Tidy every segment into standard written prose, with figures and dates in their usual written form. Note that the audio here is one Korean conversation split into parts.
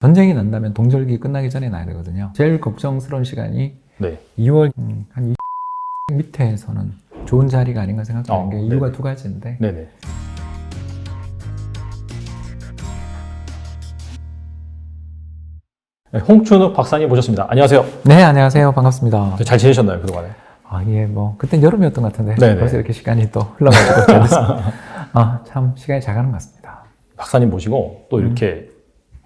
전쟁이 난다면 동절기 끝나기 전에 나야 되거든요. 제일 걱정스러운 시간이 네. 2월 한 밑에서는 좋은 자리가 아닌가 생각하는 게 이유가 네네. 두 가지인데 네네. 네, 홍춘욱 박사님 모셨습니다. 안녕하세요. 네, 안녕하세요. 반갑습니다. 잘 지내셨나요, 그동안에? 예, 뭐 그땐 여름이었던 것 같은데 네네. 벌써 이렇게 시간이 또 흘러가지고 잘 됐습니다. 참 시간이 잘 가는 것 같습니다. 박사님 모시고 또 이렇게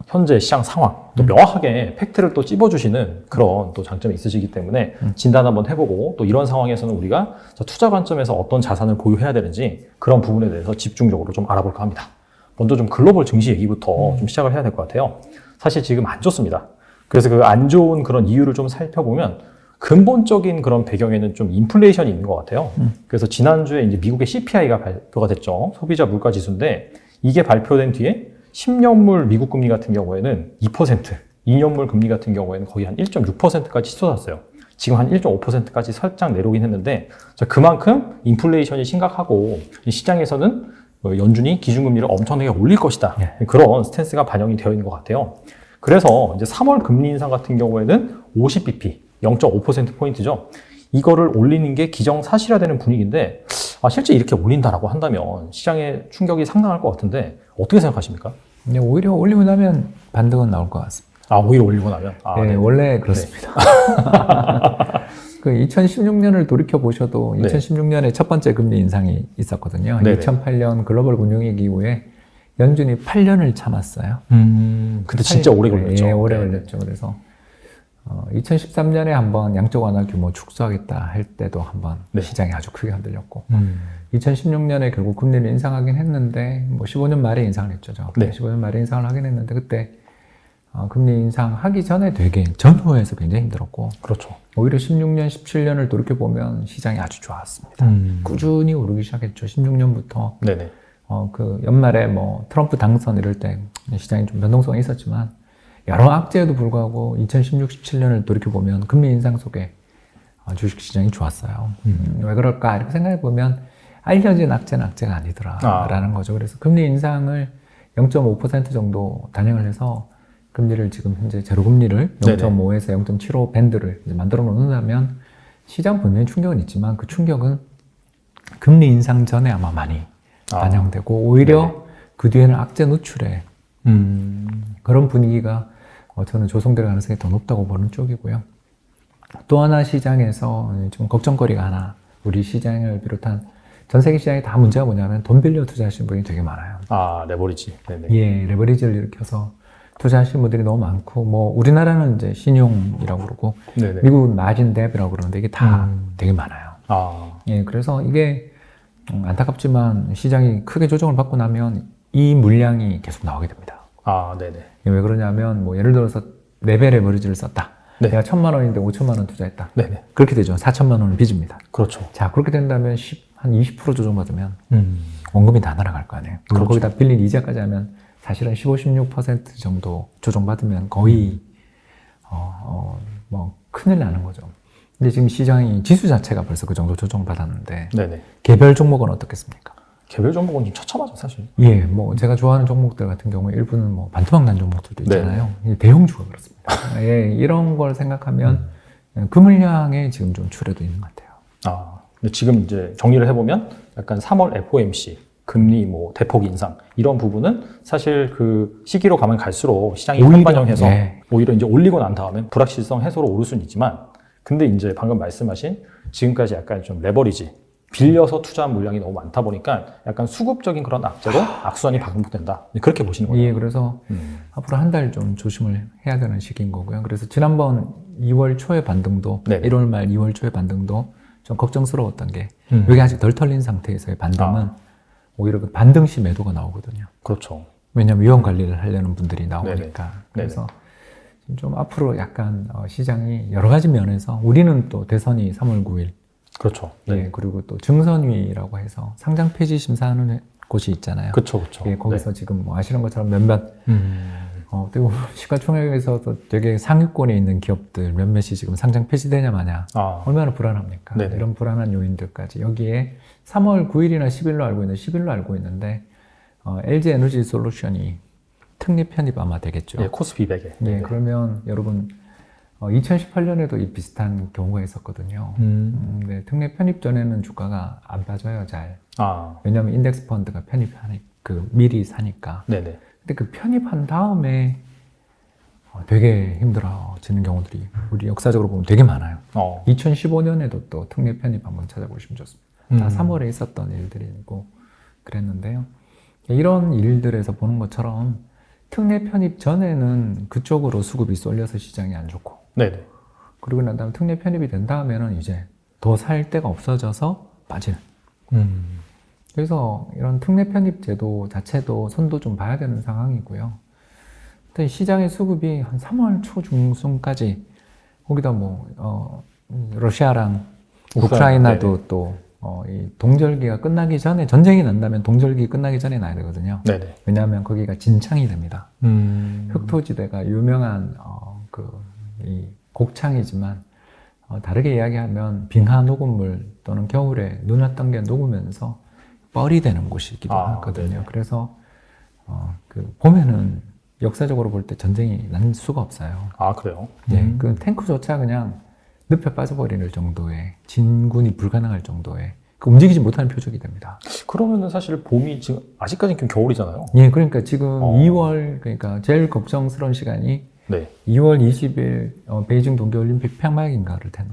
현재 시장 상황, 또 명확하게 팩트를 또 찝어주시는 그런 또 장점이 있으시기 때문에 진단 한번 해보고 또 이런 상황에서는 우리가 투자 관점에서 어떤 자산을 보유해야 되는지 그런 부분에 대해서 집중적으로 좀 알아볼까 합니다. 먼저 좀 글로벌 증시 얘기부터 좀 시작을 해야 될 것 같아요. 사실 지금 안 좋습니다. 그래서 그 안 좋은 그런 이유를 좀 살펴보면 근본적인 그런 배경에는 좀 인플레이션이 있는 것 같아요. 그래서 지난주에 이제 미국의 CPI가 발표가 됐죠. 소비자 물가 지수인데 이게 발표된 뒤에 10년물 미국 금리 같은 경우에는 2%, 2년물 금리 같은 경우에는 거의 한 1.6%까지 치솟았어요. 지금 한 1.5%까지 살짝 내려오긴 했는데 그만큼 인플레이션이 심각하고 시장에서는 연준이 기준금리를 엄청나게 올릴 것이다. 그런 스탠스가 반영이 되어 있는 것 같아요. 그래서 이제 3월 금리 인상 같은 경우에는 50bp, 0.5%포인트죠. 이거를 올리는 게 기정사실화되는 분위기인데 실제 이렇게 올린다라고 한다면 시장에 충격이 상당할 것 같은데 어떻게 생각하십니까? 근데 오히려 올리고 나면 반등은 나올 것 같습니다. 오히려 올리고 나면? 네, 네. 원래 그렇습니다. 그 2016년을 돌이켜 보셔도 2016년에 첫 번째 금리 인상이 있었거든요. 네네. 2008년 글로벌 금융위기 이후에 연준이 8년을 참았어요. 근데 진짜 오래 걸렸죠. 예, 오래 걸렸죠. 그래서 2013년에 한번 양적 완화 규모 축소하겠다 할 때도 한번 시장이 아주 크게 흔들렸고 2016년에 결국 금리를 인상하긴 했는데 뭐 15년 말에 인상을 했죠. 15년 말에 인상을 하긴 했는데 그때 금리 인상하기 전에 되게 전후에서 굉장히 힘들었고 그렇죠. 오히려 16년, 17년을 돌이켜보면 시장이 아주 좋았습니다. 꾸준히 오르기 시작했죠. 16년부터 네네. 그 연말에 뭐 트럼프 당선 이럴 때 시장이 좀 변동성이 있었지만 여러 악재에도 불구하고 2016, 17년을 돌이켜보면 금리 인상 속에 주식시장이 좋았어요. 왜 그럴까 이렇게 생각해보면 알려진 악재는 악재가 아니더라라는 거죠. 그래서 금리 인상을 0.5% 정도 단행을 해서 금리를 지금 현재 제로금리를 0.5에서 0.75 밴드를 이제 만들어 놓는다면 시장 분명히 충격은 있지만 그 충격은 금리 인상 전에 아마 많이 반영되고 오히려 그 뒤에는 악재 노출에 그런 분위기가 저는 조성될 가능성이 더 높다고 보는 쪽이고요. 또 하나 시장에서 좀 걱정거리가 하나 우리 시장을 비롯한 전 세계 시장에 다 문제가 뭐냐면 돈 빌려 투자하시는 분이 되게 많아요. 레버리지. 네네. 예, 레버리지를 일으켜서 투자하시는 분들이 너무 많고 뭐 우리나라는 이제 신용이라고 그러고 네네. 미국은 마진 뎁이라고 그러는데 이게 다 되게 많아요. 예, 그래서 이게 안타깝지만 시장이 크게 조정을 받고 나면 이 물량이 계속 나오게 됩니다. 네네. 왜 그러냐면 뭐 예를 들어서 4배 레버리지를 썼다. 내가 1,000만 원인데 5천만 원 투자했다. 네네. 그렇게 되죠. 4천만 원을 빚습니다. 그렇죠. 자, 그렇게 된다면 한 20% 조정받으면 원금이 다 날아갈 거 아니에요. 그렇죠. 거기다 빌린 이자까지 하면 사실은 15, 16% 정도 조정받으면 거의 뭐 큰일 나는 거죠. 근데 지금 시장이 지수 자체가 벌써 그 정도 조정받았는데 네네. 개별 종목은 어떻겠습니까? 개별 종목은 좀 처참하죠, 사실. 예, 뭐 제가 좋아하는 종목들 같은 경우에 일부는 뭐 반토막 난 종목들도 있잖아요. 대형주가 그렇습니다. 예, 이런 걸 생각하면 그 물량에 지금 좀 출혈도 있는 것 같아요. 근데 지금 이제 정리를 해보면 약간 3월 FOMC 금리 뭐 대폭 인상 이런 부분은 사실 그 시기로 가면 갈수록 시장이 반반영해서 오히려 이제 올리고 난 다음에 불확실성 해소로 오를 수는 있지만 근데 이제 방금 말씀하신 지금까지 약간 좀 레버리지 빌려서 투자한 물량이 너무 많다 보니까 약간 수급적인 그런 악재로 악순환이 반복된다. 그렇게 보시는 거예요. 예, 그래서 앞으로 한 달 좀 조심을 해야 되는 시기인 거고요. 그래서 지난번 2월 초의 반등도 1월 말 2월 초의 반등도 좀 걱정스러웠던 게 여기 아직 덜 털린 상태에서의 반등은 오히려 그 반등 시 매도가 나오거든요. 그렇죠. 왜냐하면 위험 관리를 하려는 분들이 나오니까. 네네. 그래서 좀 앞으로 약간 시장이 여러 가지 면에서 우리는 또 대선이 3월 9일 그렇죠. 예, 그리고 또 증선위라고 해서 상장 폐지 심사하는 곳이 있잖아요. 그렇죠. 예, 거기서 지금 뭐 아시는 것처럼 몇몇 그리고 시가총액에서도 되게 상위권에 있는 기업들 몇몇이 지금 상장 폐지되냐 마냐 얼마나 불안합니까? 이런 불안한 요인들까지 여기에 3월 9일이나 10일로 알고 있는데 LG 에너지 솔루션이 특례 편입 아마 되겠죠. 예, 코스피 200에. 네, 그러면 여러분 2018년에도 이 비슷한 경우가 있었거든요. 네, 특례 편입 전에는 주가가 안 빠져요, 잘. 아, 왜냐하면 인덱스 펀드가 편입하니 미리 사니까. 네네. 근데 그 편입한 다음에 되게 힘들어지는 경우들이 우리 역사적으로 보면 되게 많아요. 2015년에도 또 특례 편입 한번 찾아보시면 좋습니다. 다 3월에 있었던 일들이고 그랬는데요. 이런 일들에서 보는 것처럼 특례 편입 전에는 그쪽으로 수급이 쏠려서 시장이 안 좋고, 네네. 그리고 난 다음에 특례 편입이 된 다음에는 이제 더 살 데가 없어져서 빠지는. 그래서 이런 특례 편입 제도 자체도 선도 좀 봐야 되는 상황이고요. 근데 시장의 수급이 한 3월 초 중순까지, 거기다 러시아랑 우크라이나도 또 이 동절기가 끝나기 전에, 전쟁이 난다면 동절기 끝나기 전에 나야 되거든요. 네네. 왜냐하면 거기가 진창이 됩니다. 흑토지대가 유명한 이 곡창이지만 다르게 이야기하면 빙하 녹음물 또는 겨울에 눈 왔던 게 녹으면서 뻘이 되는 곳이기도 하거든요. 네네. 그래서 보면은 역사적으로 볼 때 전쟁이 난 수가 없어요. 아, 그래요? 네, 그 탱크조차 그냥 늪에 빠져버리는 정도의, 진군이 불가능할 정도의 움직이지 못하는 표적이 됩니다. 그러면은 사실 봄이 지금 아직까지는 좀 겨울이잖아요. 예, 그러니까 지금 2월, 그러니까 제일 걱정스러운 시간이 네. 2월 20일 베이징 동계올림픽 폐막인가를 텐데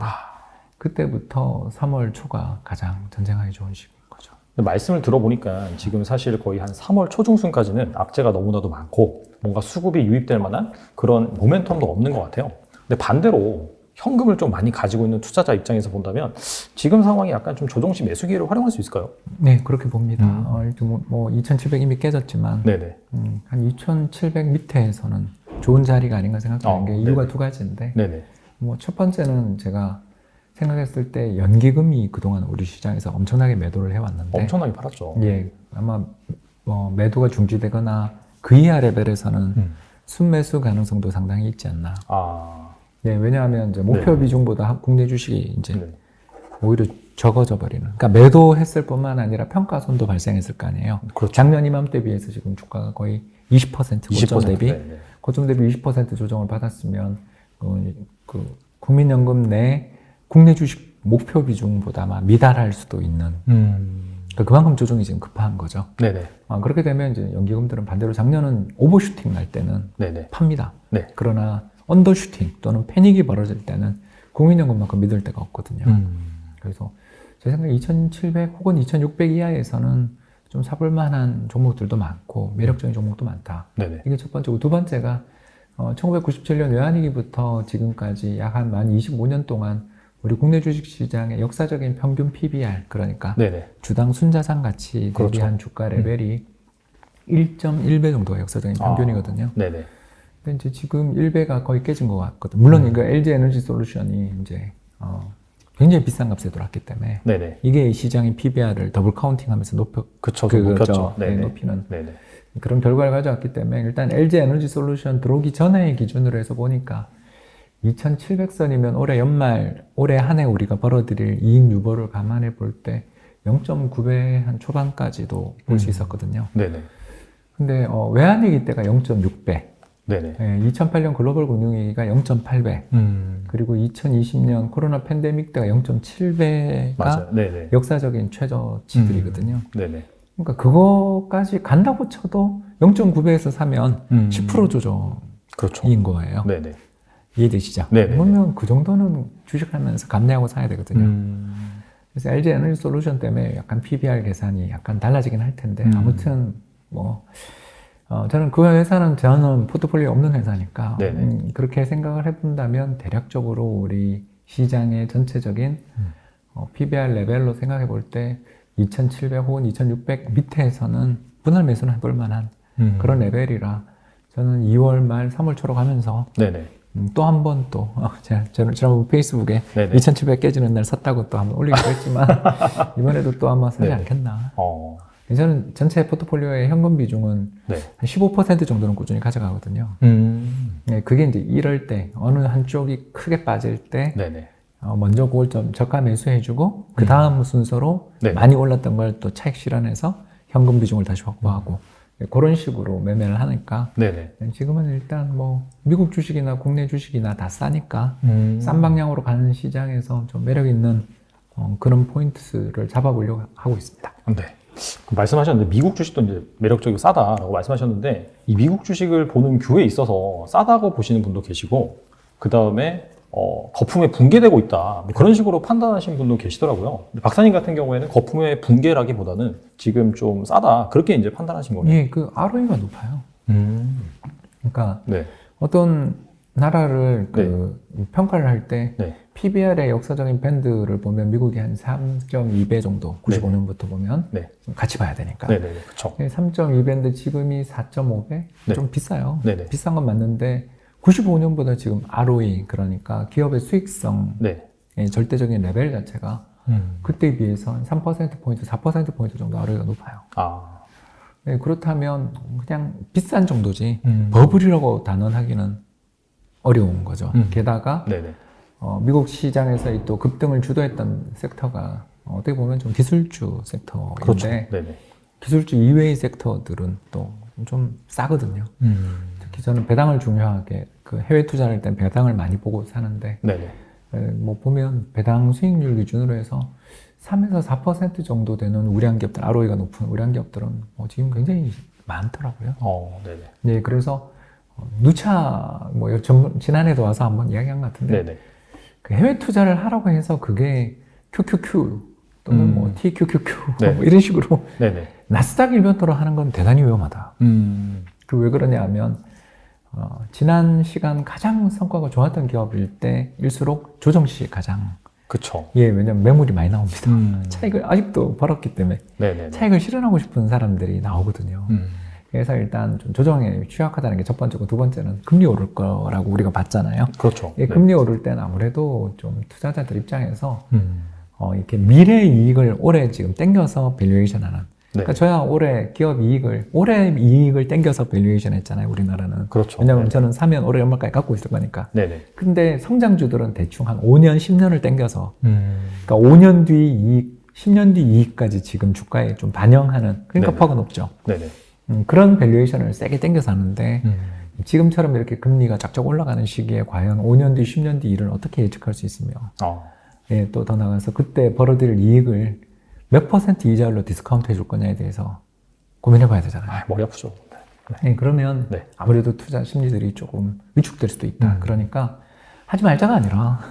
그때부터 3월 초가 가장 전쟁하기 좋은 시기인 거죠. 말씀을 들어보니까 지금 사실 거의 한 3월 초중순까지는 악재가 너무나도 많고 뭔가 수급이 유입될 만한 그런 모멘텀도 없는 것 같아요. 근데 반대로 현금을 좀 많이 가지고 있는 투자자 입장에서 본다면 지금 상황이 약간 좀 조정시 매수 기회를 활용할 수 있을까요? 네, 그렇게 봅니다. 2,700 이미 깨졌지만 네네. 한 2,700 밑에서는 좋은 자리가 아닌가 생각하는 게 이유가 네네. 두 가지인데, 네네. 첫 번째는 제가 생각했을 때 연기금이 그동안 우리 시장에서 엄청나게 매도를 해왔는데, 엄청나게 팔았죠. 예, 아마 매도가 중지되거나 그 이하 레벨에서는 순매수 가능성도 상당히 있지 않나. 네, 왜냐하면 이제 목표 네. 비중보다 국내 주식이 이제 네. 오히려 적어져 버리는. 그러니까 매도했을 뿐만 아니라 평가손도 발생했을 거 아니에요. 그렇죠. 작년 이맘때 비해서 지금 주가가 거의 20% 고점 대비, 네네. 고점 대비 20% 조정을 받았으면 그 국민연금 내 국내 주식 목표 비중보다 아마 미달할 수도 있는. 그러니까 그만큼 조정이 지금 급한 거죠. 네네. 그렇게 되면 이제 연기금들은 반대로 작년은 오버슈팅 날 때는 네네. 팝니다. 네. 그러나 언더슈팅 또는 패닉이 벌어질 때는 국민연금만큼 믿을 데가 없거든요. 그래서 제 생각에 2,700 혹은 2,600 이하에서는 좀 사볼 만한 종목들도 많고 매력적인 종목도 많다. 네네. 이게 첫 번째고, 두 번째가 1997년 외환위기부터 지금까지 약 한 만 25년 동안 우리 국내 주식시장의 역사적인 평균 PBR, 그러니까 네네. 주당 순자산 가치 대비한 주가 레벨이 1.1배 정도가 역사적인 평균이거든요. 네네. 근데 이제 지금 1배가 거의 깨진 것 같거든요. 물론 이거 LG 에너지 솔루션이 이제 굉장히 비싼 값에 들어왔기 때문에 네네. 이게 시장의 PBR을 더블 카운팅하면서 높였죠. 높이는 네네. 그런 결과를 가져왔기 때문에, 일단 LG 에너지 솔루션 들어오기 전에 기준으로 해서 보니까 2,700선이면 올해 한 해 우리가 벌어들일 이익 유보를 감안해 볼 때 0.9배 한 초반까지도 볼 수 있었거든요. 네네. 근데 외환위기 때가 0.6배, 네네. 2008년 글로벌 금융위기가 0.8배, 그리고 2020년 코로나 팬데믹 때가 0.7배가 맞아요. 네네. 역사적인 최저치들이거든요. 네네. 그러니까 그거까지 간다고 쳐도 0.9배에서 사면 10% 조정인 그렇죠. 거예요. 네네. 이해되시죠? 네네. 그러면 그 정도는 주식하면서 감내하고 사야 되거든요. 그래서 LG 에너지 솔루션 때문에 약간 PBR 계산이 약간 달라지긴 할 텐데, 아무튼 저는 그 회사는 저는 포트폴리오 없는 회사니까 그렇게 생각을 해본다면 대략적으로 우리 시장의 전체적인 PBR 레벨로 생각해 볼 때 2,700 혹은 2,600 밑에서는 분할 매수는 해볼 만한 그런 레벨이라, 저는 2월 말 3월 초로 가면서 네네. 또 한 번 또 제가 지난번 페이스북에 네네. 2,700 깨지는 날 샀다고 또 한번 올리기도 했지만 이번에도 또 아마 사지 네네. 않겠나. 어. 저는 전체 포트폴리오의 현금 비중은 네. 한 15% 정도는 꾸준히 가져가거든요. 네, 그게 이제 이럴 때, 어느 한쪽이 크게 빠질 때 네네. 먼저 그걸 좀 저가 매수해주고 그 다음 순서로 네네. 많이 올랐던 걸 또 차익 실현해서 현금 비중을 다시 확보하고 그런 식으로 매매를 하니까 네네. 지금은 일단 뭐 미국 주식이나 국내 주식이나 다 싸니까 싼 방향으로 가는 시장에서 좀 매력 있는 그런 포인트를 잡아보려고 하고 있습니다. 네. 말씀하셨는데 미국 주식도 이제 매력적이고 싸다라고 말씀하셨는데 이 미국 주식을 보는 뷰에 있어서 싸다고 보시는 분도 계시고 그 다음에 거품에 붕괴되고 있다 뭐 그런 식으로 판단하시는 분도 계시더라고요. 근데 박사님 같은 경우에는 거품의 붕괴라기보다는 지금 좀 싸다 그렇게 이제 판단하신 거네요. 예, 그 ROE가 높아요. 그러니까 네. 어떤 나라를 그 평가를 할 때 네. PBR의 역사적인 밴드를 보면 미국이 한 3.2배 정도 95년부터 보면 네. 같이 봐야 되니까 네네. 그렇죠. 3.2배인데 지금이 4.5배? 네. 좀 비싸요. 네네. 비싼 건 맞는데 95년보다 지금 ROE 그러니까 기업의 수익성의 네. 절대적인 레벨 자체가 그때에 비해서 한 3%포인트, 4%포인트 정도 ROE가 높아요. 아. 네, 그렇다면 그냥 비싼 정도지 버블이라고 단언하기는 어려운 거죠. 게다가 네네. 미국 시장에서 또 급등을 주도했던 섹터가 어떻게 보면 좀 기술주 섹터인데 그렇죠. 네네. 기술주 이외의 섹터들은 또 좀 싸거든요. 특히 저는 배당을 중요하게 그 해외 투자를 할 땐 배당을 많이 보고 사는데 네네. 뭐 보면 배당 수익률 기준으로 해서 3에서 4% 정도 되는 우량 기업들, ROE가 높은 우량 기업들은 지금 굉장히 많더라고요. 네네. 네, 그래서 누차 지난해도 와서 한번 이야기한 것 같은데 네네. 그 해외 투자를 하라고 해서 그게 QQQ 또는 뭐 TQQQ 네. 뭐 이런 식으로 네네. 나스닥 일변도로 하는 건 대단히 위험하다. 그 왜 그러냐 하면 지난 시간 가장 성과가 좋았던 기업일 때일수록 조정 시 가장 그쵸. 왜냐면 매물이 많이 나옵니다. 차익을 아직도 벌었기 때문에 네네네. 차익을 실현하고 싶은 사람들이 나오거든요. 그래서 일단 좀 조정에 취약하다는 게 첫 번째고 두 번째는 금리 오를 거라고 우리가 봤잖아요. 그렇죠. 금리 오를 때는 아무래도 좀 투자자들 입장에서 이렇게 미래 이익을 올해 지금 땡겨서 밸류에이션 하는. 그러니까 저야 올해 기업 이익을 올해 이익을 땡겨서 밸류에이션 했잖아요. 우리나라는. 그렇죠. 왜냐하면 네네. 저는 사면 올해 연말까지 갖고 있을 거니까. 네네. 근데 성장주들은 대충 한 5년, 10년을 땡겨서 그러니까 5년 뒤 이익, 10년 뒤 이익까지 지금 주가에 좀 반영하는 그러니까 네네. 퍼가 높죠. 네네. 그런 밸류에이션을 세게 땡겨서 하는데 지금처럼 이렇게 금리가 쫙쫙 올라가는 시기에 과연 5년 뒤, 10년 뒤 일을 어떻게 예측할 수 있으며 또 더 나아가서 그때 벌어들일 이익을 몇 퍼센트 이자율로 디스카운트 해줄 거냐에 대해서 고민해 봐야 되잖아요. 머리 아프죠. 그러면 네. 아무래도 투자 심리들이 조금 위축될 수도 있다. 그러니까 하지 말자가 아니라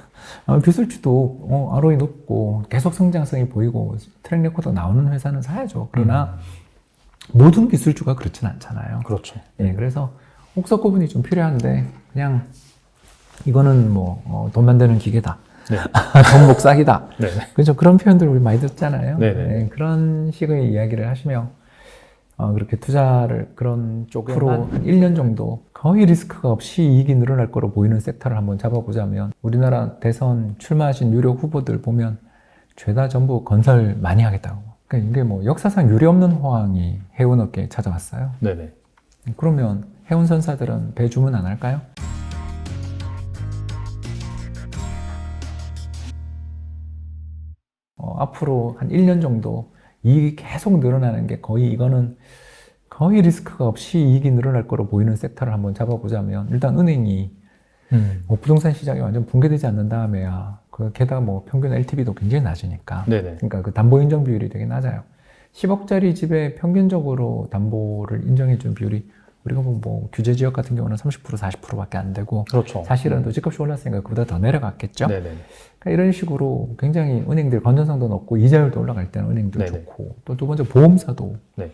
기술주도 ROE 높고 계속 성장성이 보이고 트랙 레코드 나오는 회사는 사야죠. 그러나 모든 기술주가 그렇진 않잖아요. 그렇죠. 그래서 옥석 구분이 좀 필요한데 그냥 이거는 돈 만드는 기계다. 네. 돈 목싹이다. 네네. 그렇죠. 그런 표현들 우리 많이 듣잖아요. 네네. 그런 식의 이야기를 하시며 그렇게 투자를 그런 쪽으로 한 1년 정도 거의 리스크가 없이 이익이 늘어날 거로 보이는 섹터를 한번 잡아보자면 우리나라 대선 출마하신 유력 후보들 보면 죄다 전부 건설 많이 하겠다고. 그러니까 이게 뭐 역사상 유례없는 호황이 해운업계에 찾아왔어요. 네네. 그러면 해운선사들은 배 주문 안 할까요? 앞으로 한 1년 정도 이익이 계속 늘어나는 게 이거는 거의 리스크가 없이 이익이 늘어날 거로 보이는 섹터를 한번 잡아보자면 일단 은행이 부동산 시장이 완전 붕괴되지 않는 다음에야 게다가 평균 LTV도 굉장히 낮으니까 네네. 그러니까 그 담보 인정 비율이 되게 낮아요. 10억짜리 집에 평균적으로 담보를 인정해 준 비율이 우리가 규제 지역 같은 경우는 30% 40%밖에 안 되고 그렇죠. 사실은 또 집값이 올랐으니까 그보다 더 내려갔겠죠. 네네. 그러니까 이런 식으로 굉장히 은행들 건전성도 높고 이자율도 올라갈 때는 은행도 네네. 좋고 또 두 번째 보험사도 네.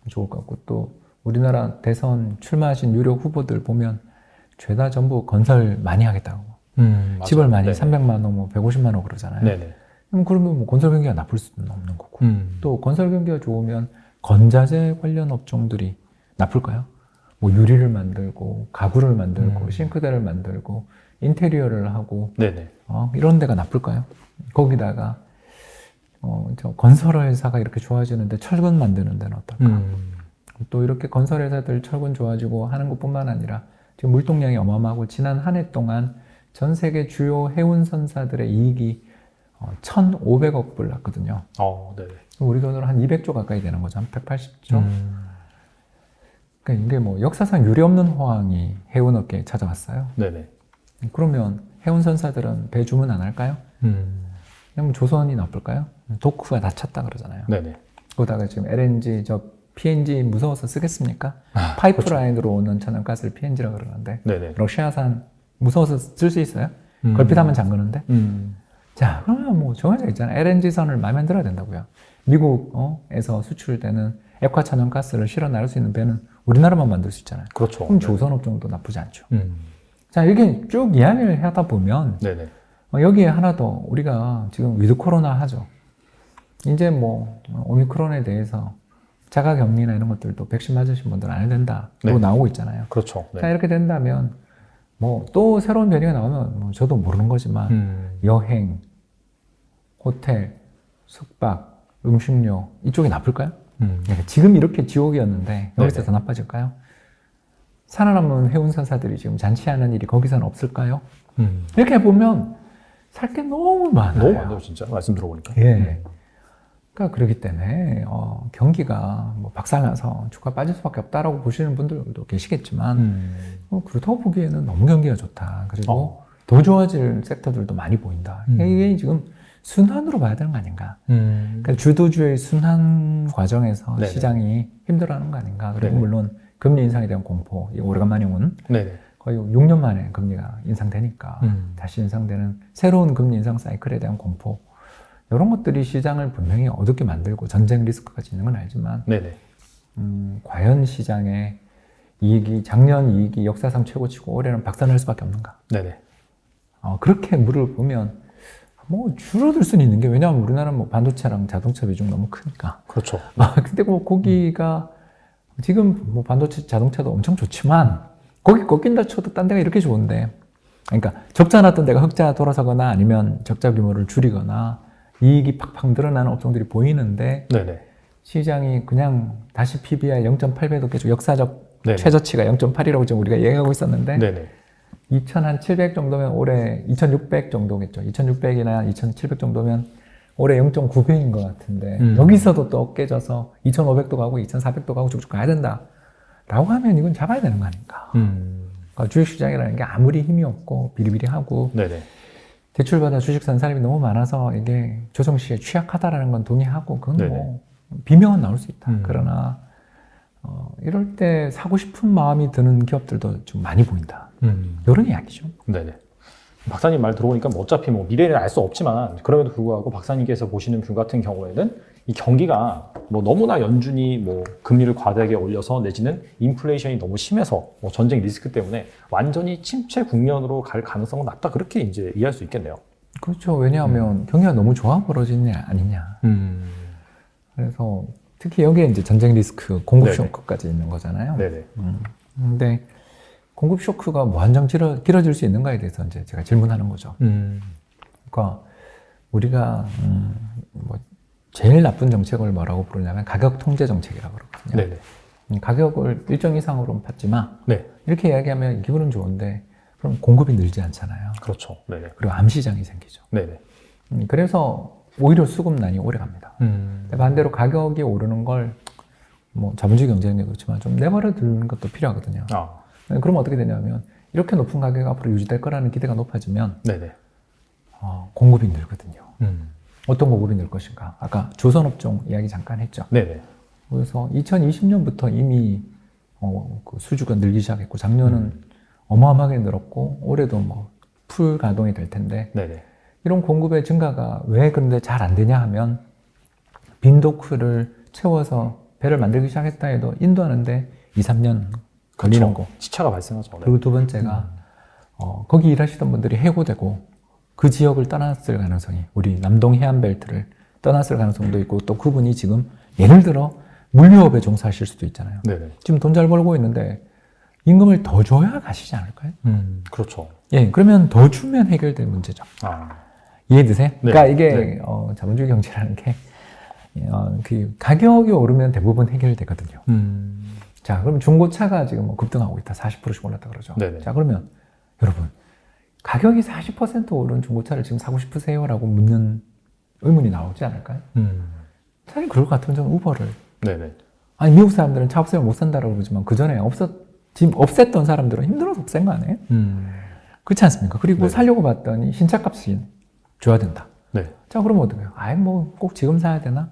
좋을 것 같고 또 우리나라 대선 출마하신 유력 후보들 보면 죄다 전부 건설 많이 하겠다고 집을 많이 네네. 300만 원, 150만 원 그러잖아요. 네네. 그러면 건설 경기가 나쁠 수는 없는 거고 또 건설 경기가 좋으면 건자재 관련 업종들이 나쁠까요? 유리를 만들고 가구를 만들고 싱크대를 만들고 인테리어를 하고 네네. 이런 데가 나쁠까요? 거기다가 저 건설 회사가 이렇게 좋아지는데 철근 만드는 데는 어떨까? 또 이렇게 건설 회사들 철근 좋아지고 하는 것뿐만 아니라 지금 물동량이 어마어마하고 지난 한 해 동안 전 세계 주요 해운선사들의 이익이 1,500억 불 났거든요. 네네. 우리 돈으로 한 200조 가까이 되는 거죠. 한 180조. 그러니까 이게 뭐 역사상 유례없는 호황이 해운업계에 찾아왔어요. 네네. 그러면 해운선사들은 배 주문 안 할까요? 그럼 조선이 나쁠까요? 도크가 다 찼다 그러잖아요. 네네. 그러다가 지금 LNG, PNG 무서워서 쓰겠습니까? 아, 파이프라인으로 오는 천연가스를 PNG라고 그러는데 네네. 러시아산 무서워서 쓸 수 있어요? 걸핏하면 잠그는데? 자, 그러면 뭐 정해져 있잖아요. LNG선을 마음에 들어야 된다고요. 미국에서 수출되는 액화 천연가스를 실어 나를 수 있는 배는 우리나라만 만들 수 있잖아요. 그렇죠. 그럼 조선업종도 나쁘지 않죠. 음. 자, 이렇게 쭉 이야기를 하다 보면 네네. 여기에 하나 더 우리가 지금 위드 코로나 하죠. 이제 뭐 오미크론에 대해서 자가격리나 이런 것들도 백신 맞으신 분들은 안 해야 된다. 고 네. 나오고 있잖아요. 그렇죠. 네. 자, 이렇게 된다면 뭐 또 새로운 변이가 나오면 뭐 저도 모르는 거지만 여행, 호텔, 숙박, 음식료 이쪽이 나쁠까요? 그러니까 지금 이렇게 지옥이었는데 여기서 네네. 더 나빠질까요? 살아남은 해운선사들이 지금 잔치하는 일이 거기서는 없을까요? 이렇게 보면 살 게 너무 많아요. 너무 많네요, 진짜. 말씀 들어보니까. 예. 그러니까 그렇기 때문에 경기가 뭐 박살나서 주가 빠질 수밖에 없다라고 보시는 분들도 계시겠지만 그렇다고 보기에는 너무 경기가 좋다. 그리고 더 좋아질 섹터들도 많이 보인다. 이게 지금 순환으로 봐야 되는 거 아닌가. 그러니까 주도주의 순환 과정에서 네네. 시장이 힘들어하는 거 아닌가. 그리고 네네. 물론 금리 인상에 대한 공포, 이게 오래간만에 온 네네. 거의 6년 만에 금리가 인상되니까 다시 인상되는 새로운 금리 인상 사이클에 대한 공포, 이런 것들이 시장을 분명히 어둡게 만들고 전쟁 리스크까지 있는 건 알지만 네네. 과연 시장의 이익이 작년 이익이 역사상 최고치고 올해는 박살날 수밖에 없는가? 네네. 그렇게 물을 보면 뭐 줄어들 수는 있는 게, 왜냐하면 우리나라는 뭐 반도체랑 자동차 비중 너무 크니까. 그렇죠. 근데 뭐 거기가 지금 뭐 반도체 자동차도 엄청 좋지만 거기 꺾인다 쳐도 딴 데가 이렇게 좋은데, 그러니까 적자 났던 데가 흑자 돌아서거나 아니면 적자 규모를 줄이거나 이익이 팍팍 늘어나는 업종들이 보이는데 네네. 시장이 그냥 다시 PBR 0.8배도 계속 역사적 네네. 최저치가 0.8이라고 지금 우리가 얘기하고 있었는데 네네. 2,700 정도면 올해 2,600 정도겠죠. 2,600이나 2,700 정도면 올해 0.9배인 것 같은데 여기서도 또 깨져서 2,500도 가고 2,400도 가고 쭉쭉 가야 된다 라고 하면 이건 잡아야 되는 거 아닌가. 그러니까 주식시장이라는 게 아무리 힘이 없고 비리비리하고 네네. 대출받아 주식 산 사람이 너무 많아서 이게 조정시에 취약하다라는 건 동의하고, 그건 네네. 뭐 비명은 나올 수 있다. 그러나 이럴 때 사고 싶은 마음이 드는 기업들도 좀 많이 보인다. 이런 이야기죠. 네네. 박사님 말 들어보니까 뭐 어차피 뭐 미래를 알 수 없지만 그럼에도 불구하고 박사님께서 보시는 뷰 같은 경우에는 이 경기가 뭐 너무나 연준이 뭐 금리를 과다하게 올려서 내지는 인플레이션이 너무 심해서 뭐 전쟁 리스크 때문에 완전히 침체 국면으로 갈 가능성은 낮다, 그렇게 이제 이해할 수 있겠네요. 그렇죠. 왜냐하면 경기가 너무 좋아 벌어지는 일 아니냐. 그래서 특히 여기에 이제 전쟁 리스크, 공급 네네. 쇼크까지 있는 거잖아요. 네네. 근데 공급 쇼크가 뭐 한정 길어질 수 있는가에 대해서 이제 제가 질문하는 거죠. 그러니까 우리가 뭐 제일 나쁜 정책을 뭐라고 부르냐면 가격 통제 정책이라고 그러거든요. 네네. 가격을 일정 이상으로 받지 마. 네. 이렇게 이야기하면 기분은 좋은데 그럼 공급이 늘지 않잖아요. 그렇죠. 네네. 그리고 암시장이 생기죠. 네네. 그래서 오히려 수급난이 오래 갑니다. 근데 반대로 가격이 오르는 걸 뭐 자본주의 경제는 그렇지만 좀 내버려 두는 것도 필요하거든요. 그러면 어떻게 되냐면 이렇게 높은 가격이 앞으로 유지될 거라는 기대가 높아지면 네네. 공급이 늘거든요. 어떤 공급이 늘 것인가? 아까 조선업종 이야기 잠깐 했죠. 네네. 그래서 2020년부터 이미 그 수주가 늘기 시작했고 작년은 어마어마하게 늘었고 올해도 뭐 풀 가동이 될 텐데, 네네. 이런 공급의 증가가 왜 그런데 잘 안 되냐 하면 빈도크를 채워서 배를 만들기 시작했다 해도 인도하는데 2, 3년 걸리는 거. 시차가 발생하죠. 네. 그리고 두 번째가 거기 일하시던 분들이 해고되고 그 지역을 떠났을 가능성이, 우리 남동 해안벨트를 떠났을 가능성도 있고, 또 그분이 지금 예를 들어 물류업에 종사하실 수도 있잖아요. 네네. 지금 돈 잘 벌고 있는데 임금을 더 줘야 가시지 않을까요? 그렇죠. 예, 그러면 더 주면 해결될 문제죠. 이해되세요? 네. 그러니까 이게 네. 자본주의 경제라는 게 그 가격이 오르면 대부분 해결되거든요. 자, 그럼 중고차가 지금 뭐 급등하고 있다. 40%씩 올랐다 그러죠. 네네. 자, 그러면 여러분 가격이 40% 오른 중고차를 지금 사고 싶으세요? 라고 묻는 의문이 나오지 않을까요? 사실 그럴 것 같으면 저는 우버를 네네. 아니 미국 사람들은 차 없으면 못 산다라고 그러지만 그 전에 지금 없앴던 사람들은 힘들어서 없앤 거 아니에요? 그렇지 않습니까? 그리고 네. 살려고 봤더니 신차값이 줘야 된다. 네. 자 그러면 어떡해요? 아이 뭐 꼭 지금 사야 되나?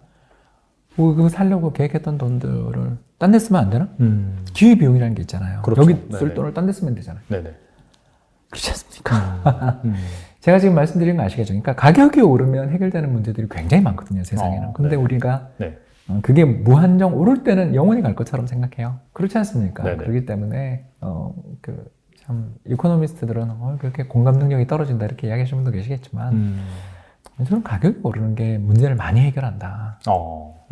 뭐 그거 살려고 계획했던 돈들을 딴 데 쓰면 안 되나? 기회비용이라는 게 있잖아요. 그렇죠. 여기 쓸 네네. 돈을 딴 데 쓰면 되잖아요. 네네. 그렇지 않습니까? 제가 지금 말씀드린 거 아시겠죠? 그러니까 가격이 오르면 해결되는 문제들이 굉장히 많거든요, 세상에는. 근데 네. 우리가 네. 그게 무한정 오를 때는 영원히 갈 것처럼 생각해요. 그렇지 않습니까? 네네. 그렇기 때문에 참 이코노미스트들은 그렇게 공감 능력이 떨어진다 이렇게 이야기하시는 분도 계시겠지만 저는 가격이 오르는 게 문제를 많이 해결한다.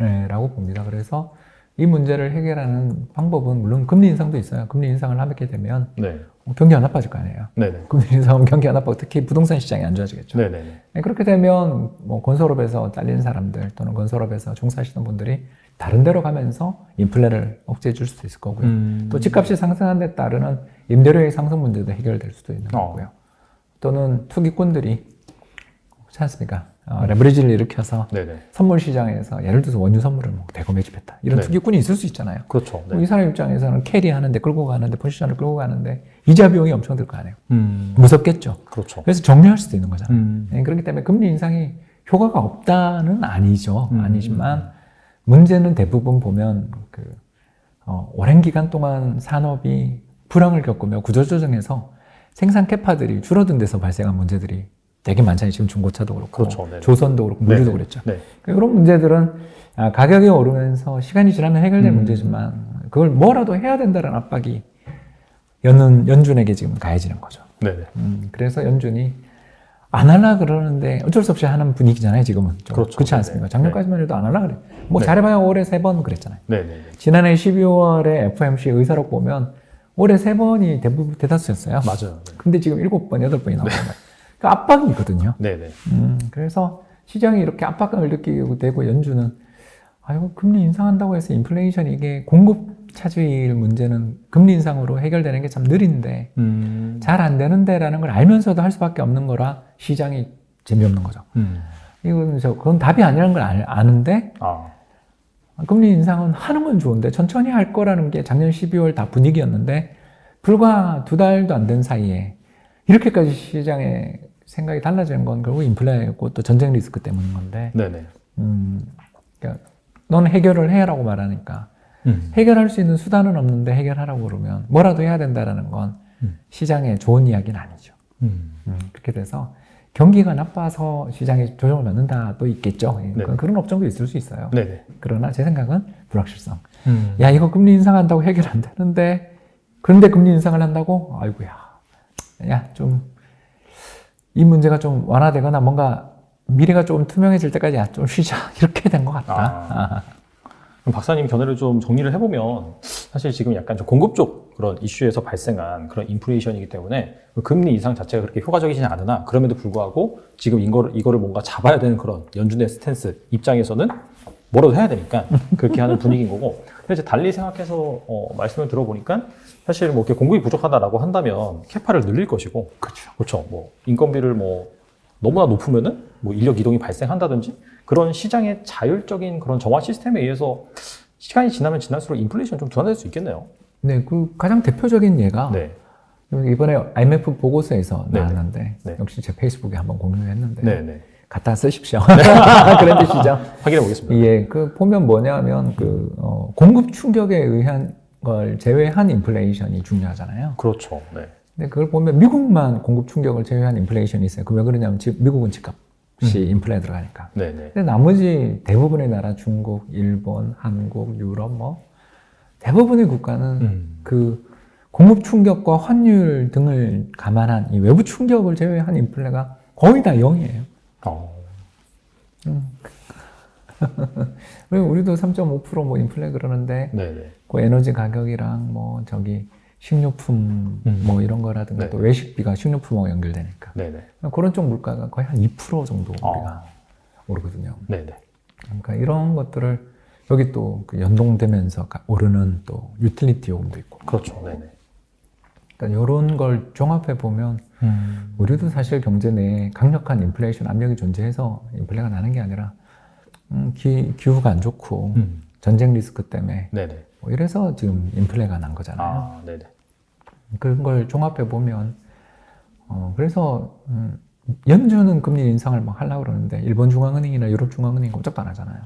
네, 라고 봅니다. 그래서 이 문제를 해결하는 방법은 물론 금리 인상도 있어요. 금리 인상을 하게 되면 네. 경기 안 나빠질 거 아니에요. 네네. 금리 인상하면 경기 안 나빠고 특히 부동산 시장이 안 좋아지겠죠. 네네. 네, 그렇게 되면 뭐 건설업에서 잘리는 사람들 또는 건설업에서 종사하시는 분들이 다른 데로 가면서 인플레를 억제해 줄 수도 있을 거고요. 또 집값이 상승한 데 따르는 임대료의 상승 문제도 해결될 수도 있는 거고요. 또는 투기꾼들이 그렇지 않습니까? 레버리지를 일으켜서 네네. 선물 시장에서 예를 들어서 원유 선물을 뭐 대거 매집했다. 이런 네. 투기꾼이 있을 수 있잖아요. 그렇죠. 이 사람 입장에서는 캐리하는데 끌고 가는데 포지션을 끌고 가는데 이자 비용이 엄청 들 거 아니에요. 무섭겠죠. 그렇죠. 그래서 정리할 수도 있는 거잖아요. 네, 그렇기 때문에 금리 인상이 효과가 없다는 아니죠. 아니지만 문제는 대부분 보면 오랜 기간 동안 산업이 불황을 겪으며 구조조정해서 생산 캐파들이 줄어든 데서 발생한 문제들이 되게 많잖아요. 지금 중고차도 그렇고 그렇죠. 네네. 조선도 그렇고 물류도 네네. 그랬죠. 네. 이런 문제들은 가격이 오르면서 시간이 지나면 해결될 문제지만 그걸 뭐라도 해야 된다는 압박이 연준에게 지금 가해지는 거죠. 네네. 그래서 연준이 안 하려 그러는데 어쩔 수 없이 하는 분위기잖아요, 지금은. 그렇죠. 그렇지 않습니까? 작년까지만 해도 안 하려 그래. 뭐 네. 잘해봐야 올해 3번 그랬잖아요. 네네. 지난해 12월에 FOMC 의사록 보면 올해 3번이 대다수였어요. 맞아요. 네. 근데 지금 7번, 8번이 나오는 거예요. 그러니까 압박이거든요. 네네. 그래서 시장이 이렇게 압박감을 느끼게 되고 연준은 아이고 금리 인상한다고 해서 인플레이션이 이게 공급 차질 문제는 금리 인상으로 해결되는 게 참 느린데 잘 안 되는데라는 걸 알면서도 할 수밖에 없는 거라 시장이 재미없는 거죠. 그건 답이 아니라는 걸 아는데 금리 인상은 하는 건 좋은데 천천히 할 거라는 게 작년 12월 다 분위기였는데 불과 2달도 안 된 사이에 이렇게까지 시장의 생각이 달라지는 건 결국 인플레고 또 전쟁 리스크 때문인 건데 네네. 그러니까 넌 해결을 해라고 말하니까 해결할 수 있는 수단은 없는데 해결하라고 그러면 뭐라도 해야 된다라는 건 시장에 좋은 이야기는 아니죠. 그렇게 돼서 경기가 나빠서 시장에 조정을 받는다도 있겠죠. 그런 업종도 있을 수 있어요. 네네. 그러나 제 생각은 불확실성. 야 이거 금리 인상한다고 해결 안 되는데 그런데 금리 인상을 한다고? 아이고야. 야 좀 이 문제가 좀 완화되거나 뭔가 미래가 좀 투명해질 때까지 좀 쉬자 이렇게 된 것 같다. 그럼 박사님 견해를 좀 정리를 해보면 사실 지금 약간 좀 공급 쪽 그런 이슈에서 발생한 그런 인플레이션이기 때문에 금리 인상 자체가 그렇게 효과적이지는 않으나 그럼에도 불구하고 지금 이거를 뭔가 잡아야 되는 그런 연준의 스탠스 입장에서는 뭐라도 해야 되니까 그렇게 하는 분위기인 거고. 근데 이제 달리 생각해서 말씀을 들어보니까 사실 뭐 이렇게 공급이 부족하다라고 한다면 캐파를 늘릴 것이고, 그렇죠. 뭐 인건비를 뭐 너무나 높으면은 뭐 인력 이동이 발생한다든지 그런 시장의 자율적인 그런 정화 시스템에 의해서 시간이 지나면 지날수록 인플레이션 좀 둔화될 수 있겠네요. 네, 그 가장 대표적인 예가 네. 이번에 IMF 보고서에서 네네. 나왔는데 네. 역시 제 페이스북에 한번 공유했는데 네네. 갖다 쓰십시오. 그런 뜻이죠. 확인해 보겠습니다. 예, 그 보면 뭐냐면 공급 충격에 의한 걸 제외한 인플레이션이 중요하잖아요. 그렇죠. 네. 근데 그걸 보면 미국만 공급 충격을 제외한 인플레이션이 있어요. 그 왜 그러냐면 미국은 집값이 인플레에 들어가니까. 네네. 근데 나머지 대부분의 나라 중국, 일본, 한국, 유럽 뭐 대부분의 국가는 그 공급 충격과 환율 등을 감안한 이 외부 충격을 제외한 인플레가 거의 다 0이에요. 우리도 3.5% 뭐 인플레 그러는데 네네. 그 에너지 가격이랑 뭐 식료품 뭐 이런 거라든가 네네. 또 외식비가 식료품하고 연결되니까 네네. 그런 쪽 물가가 거의 한 2% 정도 우리가 오르거든요. 네네. 그러니까 이런 것들을 여기 또 그 연동되면서 오르는 또 유틸리티 요금도 있고. 그렇죠. 네네. 그러니까 이런 걸 종합해 보면 우리도 사실 경제 내에 강력한 인플레이션 압력이 존재해서 인플레가 나는 게 아니라 기후가 안 좋고 전쟁 리스크 때문에 네네. 뭐 이래서 지금 인플레가 난 거잖아요. 아, 네네. 그런 걸 종합해 보면 그래서 연준은 금리 인상을 막 하려고 그러는데 일본 중앙은행이나 유럽 중앙은행이 꼼짝도 안 하잖아요.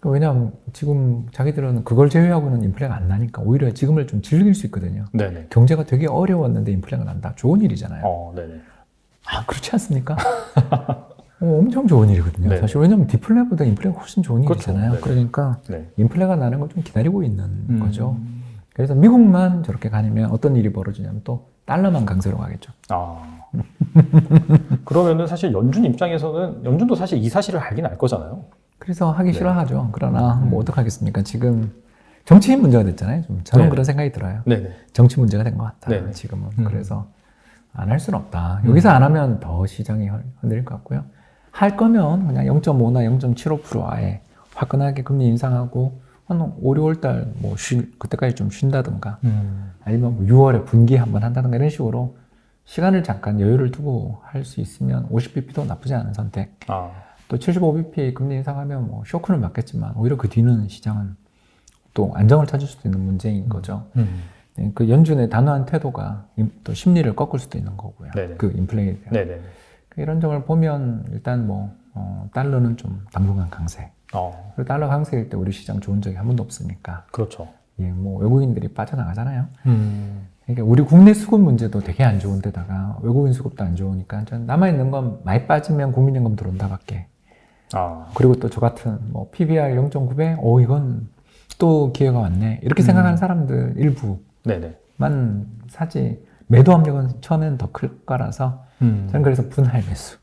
왜냐하면 지금 자기들은 그걸 제외하고는 인플레가 안 나니까 오히려 지금을 좀 즐길 수 있거든요. 네네. 경제가 되게 어려웠는데 인플레가 난다. 좋은 일이잖아요. 네네. 아, 그렇지 않습니까? 엄청 좋은 일이거든요. 네네. 사실 왜냐하면 디플레보다 인플레가 훨씬 좋은 그렇죠. 일이잖아요. 네네. 그러니까 네. 인플레가 나는 걸 좀 기다리고 있는 거죠. 그래서 미국만 저렇게 가면 어떤 일이 벌어지냐면 또 달러만 강세로 가겠죠. 그러면은 사실 연준 입장에서는 연준도 사실 이 사실을 알긴 알 거잖아요. 그래서 하기 네. 싫어하죠. 그러나 뭐 어떡하겠습니까? 지금 정치 문제가 됐잖아요. 저는 네. 그런 생각이 들어요. 네네. 정치 문제가 된 것 같다. 네네. 지금은. 음. 그래서 안 할 수는 없다. 여기서 안 하면 더 시장이 흔들릴 것 같고요. 할 거면 그냥 0.5나 0.75% 아예 화끈하게 금리 인상하고 한 5, 6월 달 뭐 그때까지 좀 쉰다든가 아니면 뭐 6월에 분기 한번 한다든가 이런 식으로 시간을 잠깐 여유를 두고 할 수 있으면 50bp도 나쁘지 않은 선택. 또 75bp 금리 인상하면 뭐 쇼크는 맞겠지만 오히려 그 뒤는 시장은 또 안정을 찾을 수도 있는 문제인 거죠. 네, 그 연준의 단호한 태도가 또 심리를 꺾을 수도 있는 거고요. 네네. 그 인플레이에 대한. 네네. 이런 점을 보면 일단 뭐 달러는 좀 당분간 강세. 그리고 달러 강세일 때 우리 시장 좋은 적이 한 번도 없으니까. 그렇죠. 예, 뭐 외국인들이 빠져나가잖아요. 그러니까 우리 국내 수급 문제도 되게 안 좋은데다가 외국인 수급도 안 좋으니까 남아있는 건 많이 빠지면 국민연금 들어온다밖에. 그리고 또 저 같은 뭐 PBR 0.9배, 이건 또 기회가 왔네. 이렇게 생각하는 사람들 일부만 사지. 매도 압력은 처음에는 더 클 거라서 저는 그래서 분할 매수.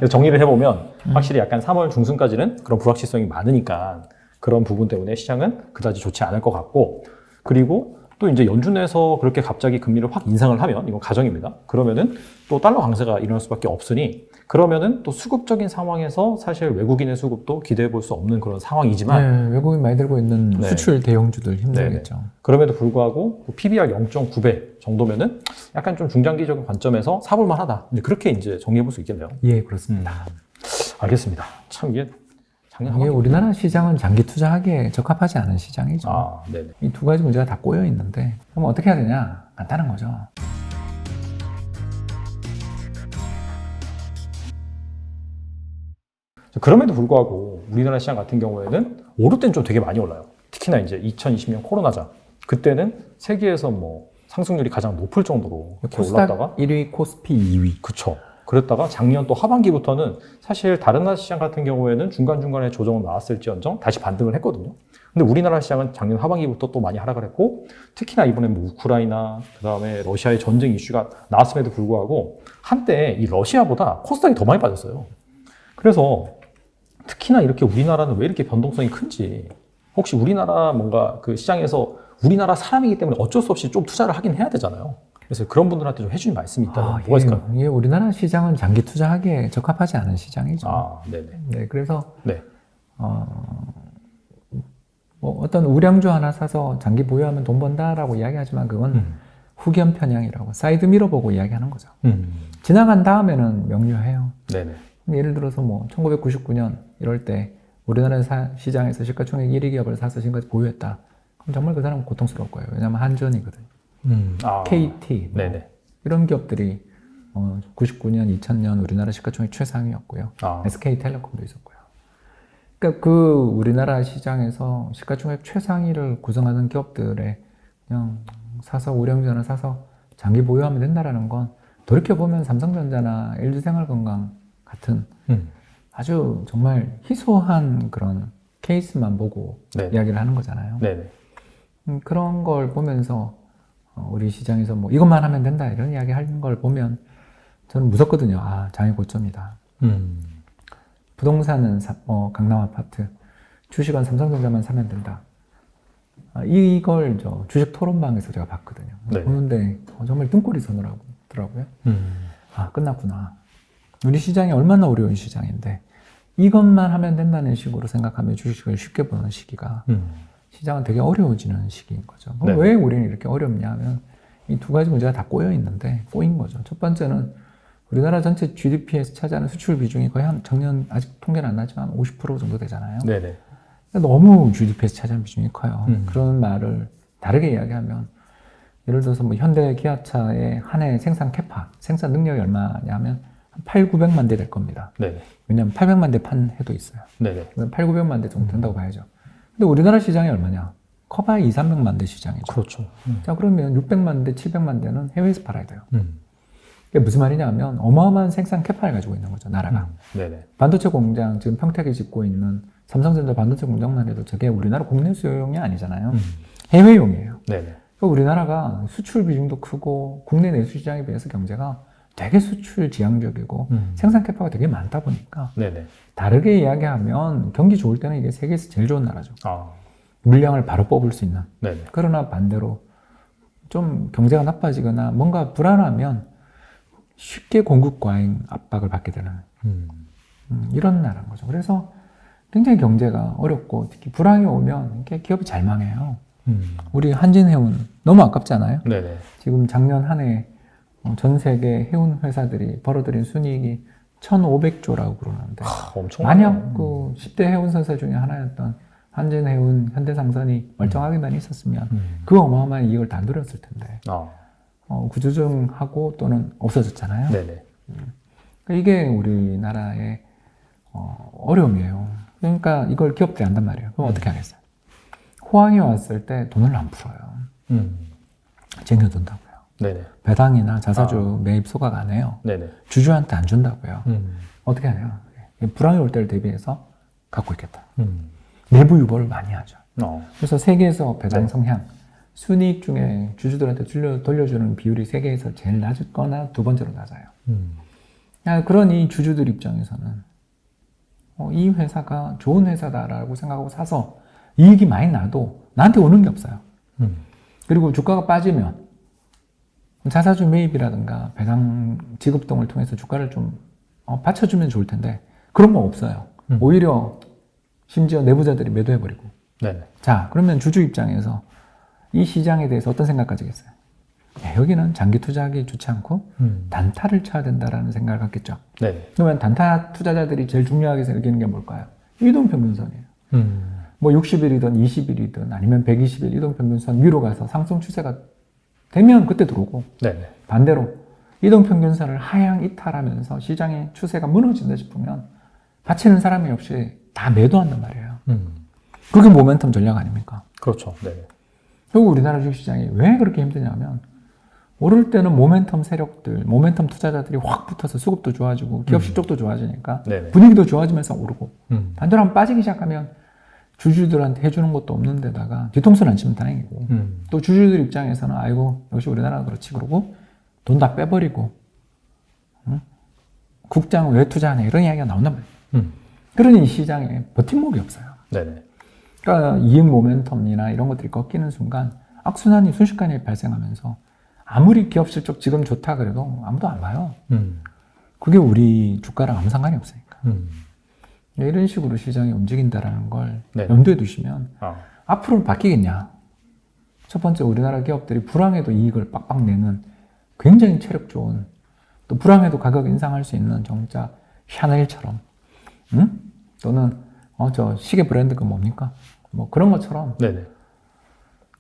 정리를 해보면 확실히 약간 3월 중순까지는 그런 불확실성이 많으니까 그런 부분 때문에 시장은 그다지 좋지 않을 것 같고, 그리고 또 이제 연준에서 그렇게 갑자기 금리를 확 인상을 하면, 이건 가정입니다. 그러면은 또 달러 강세가 일어날 수밖에 없으니, 그러면은 또 수급적인 상황에서 사실 외국인의 수급도 기대해 볼 수 없는 그런 상황이지만, 네, 외국인 많이 들고 있는 네. 수출 대형주들 힘들겠죠. 그럼에도 불구하고 PBR 0.9배 정도면은 약간 좀 중장기적인 관점에서 사볼만 하다. 이제 그렇게 이제 정리해 볼 수 있겠네요. 예, 그렇습니다. 알겠습니다. 참 이게 작년 이게 우리나라 시장은 장기 투자하기에 적합하지 않은 시장이죠. 네네. 이 두 가지 문제가 다 꼬여 있는데, 그럼 어떻게 해야 되냐? 간단한 거죠. 그럼에도 불구하고 우리나라 시장 같은 경우에는 오를 때는 좀 되게 많이 올라요. 특히나 이제 2020년 코로나전. 그때는 세계에서 뭐 상승률이 가장 높을 정도로 이렇게 코스닥 올랐다가 1위, 코스피 2위. 그쵸. 그랬다가 작년 또 하반기부터는 사실 다른 나라 시장 같은 경우에는 중간중간에 조정은 나왔을지언정 다시 반등을 했거든요. 근데 우리나라 시장은 작년 하반기부터 또 많이 하락을 했고, 특히나 이번에 뭐 우크라이나, 그 다음에 러시아의 전쟁 이슈가 나왔음에도 불구하고 한때 이 러시아보다 코스닥이 더 많이 빠졌어요. 그래서 특히나 이렇게 우리나라는 왜 이렇게 변동성이 큰지, 혹시 우리나라 뭔가 그 시장에서 우리나라 사람이기 때문에 어쩔 수 없이 좀 투자를 하긴 해야 되잖아요. 그래서 그런 분들한테 좀 해주신 말씀이 있다면 뭐가 있을까요? 예, 우리나라 시장은 장기 투자하기에 적합하지 않은 시장이죠. 네네. 네, 그래서 네. 뭐 어떤 우량주 하나 사서 장기 보유하면 돈 번다라고 이야기하지만 그건 후견 편향이라고 사이드 미러 보고 이야기하는 거죠. 지나간 다음에는 명료해요. 네네. 예를 들어서 뭐 1999년 이럴 때 우리나라 시장에서 시가총액 1위 기업을 사서 지금까지 보유했다. 그럼 정말 그 사람은 고통스러울 거예요. 왜냐하면 한전이거든요. KT 뭐 네네. 이런 기업들이 99년, 2000년 우리나라 시가총액 최상위였고요. SK텔레콤도 있었고요. 그러니까 그 우리나라 시장에서 시가총액 최상위를 구성하는 기업들에 그냥 사서 우량주 하나 사서 장기 보유하면 된다라는 건 돌이켜보면 삼성전자나 LG생활건강 같은 아주 정말 희소한 그런 케이스만 보고 이야기를 하는 거잖아요. 네네. 그런 걸 보면서 우리 시장에서 뭐 이것만 하면 된다 이런 이야기 하는 걸 보면 저는 무섭거든요. 장애 고점이다. 부동산은 강남 아파트, 주식은 삼성전자만 사면 된다. 이걸 주식 토론방에서 제가 봤거든요. 네. 보는데 정말 등골이 서늘하더라고요. 끝났구나. 우리 시장이 얼마나 어려운 시장인데 이것만 하면 된다는 식으로 생각하면 주식을 쉽게 보는 시기가 시장은 되게 어려워지는 시기인 거죠. 그럼 왜 우리는 이렇게 어렵냐 하면 이 두 가지 문제가 다 꼬여 있는데 꼬인 거죠. 첫 번째는 우리나라 전체 GDP에서 차지하는 수출 비중이 거의 한 작년 아직 통계는 안 나지만 50% 정도 되잖아요. 네네. 너무 GDP에서 차지하는 비중이 커요. 음. 그런 말을 다르게 이야기하면 예를 들어서 뭐 현대 기아차의 한 해 생산 캐파, 생산 능력이 얼마냐면 한 8, 900만 대 될 겁니다. 네네. 왜냐하면 800만 대 판 해도 있어요. 네네. 8, 900만 대 정도 된다고 봐야죠. 근데 우리나라 시장이 얼마냐? 커봐야 2, 300만 대 시장이죠. 그렇죠. 자, 그러면 600만 대, 700만 대는 해외에서 팔아야 돼요. 이게 무슨 말이냐면 어마어마한 생산 캐파를 가지고 있는 거죠, 나라가. 네네. 반도체 공장, 지금 평택에 짓고 있는 삼성전자 반도체 공장만 해도 저게 우리나라 국내 수요용이 아니잖아요. 해외용이에요. 네네. 그러니까 우리나라가 수출 비중도 크고 국내 내수 시장에 비해서 경제가 되게 수출 지향적이고 생산 캐파가 되게 많다 보니까 네네. 다르게 이야기하면 경기 좋을 때는 이게 세계에서 제일 좋은 나라죠. 아. 물량을 바로 뽑을 수 있는. 네네. 그러나 반대로 좀 경제가 나빠지거나 뭔가 불안하면 쉽게 공급 과잉 압박을 받게 되는 이런 나라인 거죠. 그래서 굉장히 경제가 어렵고 특히 불황이 오면 이렇게 기업이 잘 망해요. 우리 한진해운 너무 아깝잖아요. 네네. 지금 작년 한 해 전 세계 해운 회사들이 벌어들인 순이익이 1,500조라고 그러는데 엄청 만약 그 10대 해운 선사 중에 하나였던 한진해운, 현대상선이 멀쩡하게만 있었으면 그 어마어마한 이익을 다 누렸을 텐데 구조조정하고 또는 없어졌잖아요. 네네. 그러니까 이게 우리나라의 어려움이에요. 그러니까 이걸 기업들이 안단 말이에요. 그럼 어떻게 하겠어요? 호황이 왔을 때 돈을 안 풀어요. 쟁여둔다고요. 네네. 배당이나 자사주 매입 소각 안 해요. 네네. 주주한테 안 준다고요. 어떻게 하냐요? 불황이 올 때를 대비해서 갖고 있겠다. 내부 유보를 많이 하죠. 그래서 세계에서 배당 네. 성향, 순이익 중에 주주들한테 돌려주는 비율이 세계에서 제일 낮거나 두 번째로 낮아요. 그러니 주주들 입장에서는 이 회사가 좋은 회사다라고 생각하고 사서 이익이 많이 나도 나한테 오는 게 없어요. 그리고 주가가 빠지면 자사주 매입이라든가 배당 지급 등을 통해서 주가를 좀 받쳐주면 좋을 텐데 그런 거 없어요. 오히려 심지어 내부자들이 매도해버리고. 네네. 자, 그러면 주주 입장에서 이 시장에 대해서 어떤 생각 가지겠어요? 여기는 장기 투자하기 좋지 않고 단타를 쳐야 된다라는 생각을 갖겠죠. 네네. 그러면 단타 투자자들이 제일 중요하게 여기는 게 뭘까요? 이동평균선이에요. 뭐 60일이든 20일이든 아니면 120일 이동평균선 위로 가서 상승 추세가 되면 그때 들어오고 네네. 반대로 이동평균선을 하향 이탈하면서 시장의 추세가 무너진다 싶으면 받치는 사람이 없이 다 매도한단 말이에요. 그게 모멘텀 전략 아닙니까? 그렇죠. 네네. 결국 우리나라 주식시장이 왜 그렇게 힘드냐면 오를 때는 모멘텀 세력들, 모멘텀 투자자들이 확 붙어서 수급도 좋아지고 기업 실적도 좋아지니까 네네. 분위기도 좋아지면서 오르고 반대로 한번 빠지기 시작하면 주주들한테 해주는 것도 없는 데다가 뒤통수는 안 치면 다행이고 또 주주들 입장에서는 아이고 역시 우리나라가 그렇지 그러고 돈 다 빼버리고 국장 왜 투자하냐 이런 이야기가 나온단 말이에요. 그러니 이 시장에 버팀목이 없어요. 네네. 그러니까 이익 모멘텀이나 이런 것들이 꺾이는 순간 악순환이 순식간에 발생하면서 아무리 기업 실적 지금 좋다 그래도 아무도 안 봐요. 그게 우리 주가랑 아무 상관이 없으니까. 이런 식으로 시장이 움직인다라는 걸 네. 염두에 두시면 앞으로 바뀌겠냐. 첫 번째 우리나라 기업들이 불황에도 이익을 빡빡 내는 굉장히 체력 좋은 또 불황에도 가격 인상할 수 있는 정자 샤넬처럼 또는 저 시계 브랜드가 뭡니까? 뭐 그런 것처럼 네네.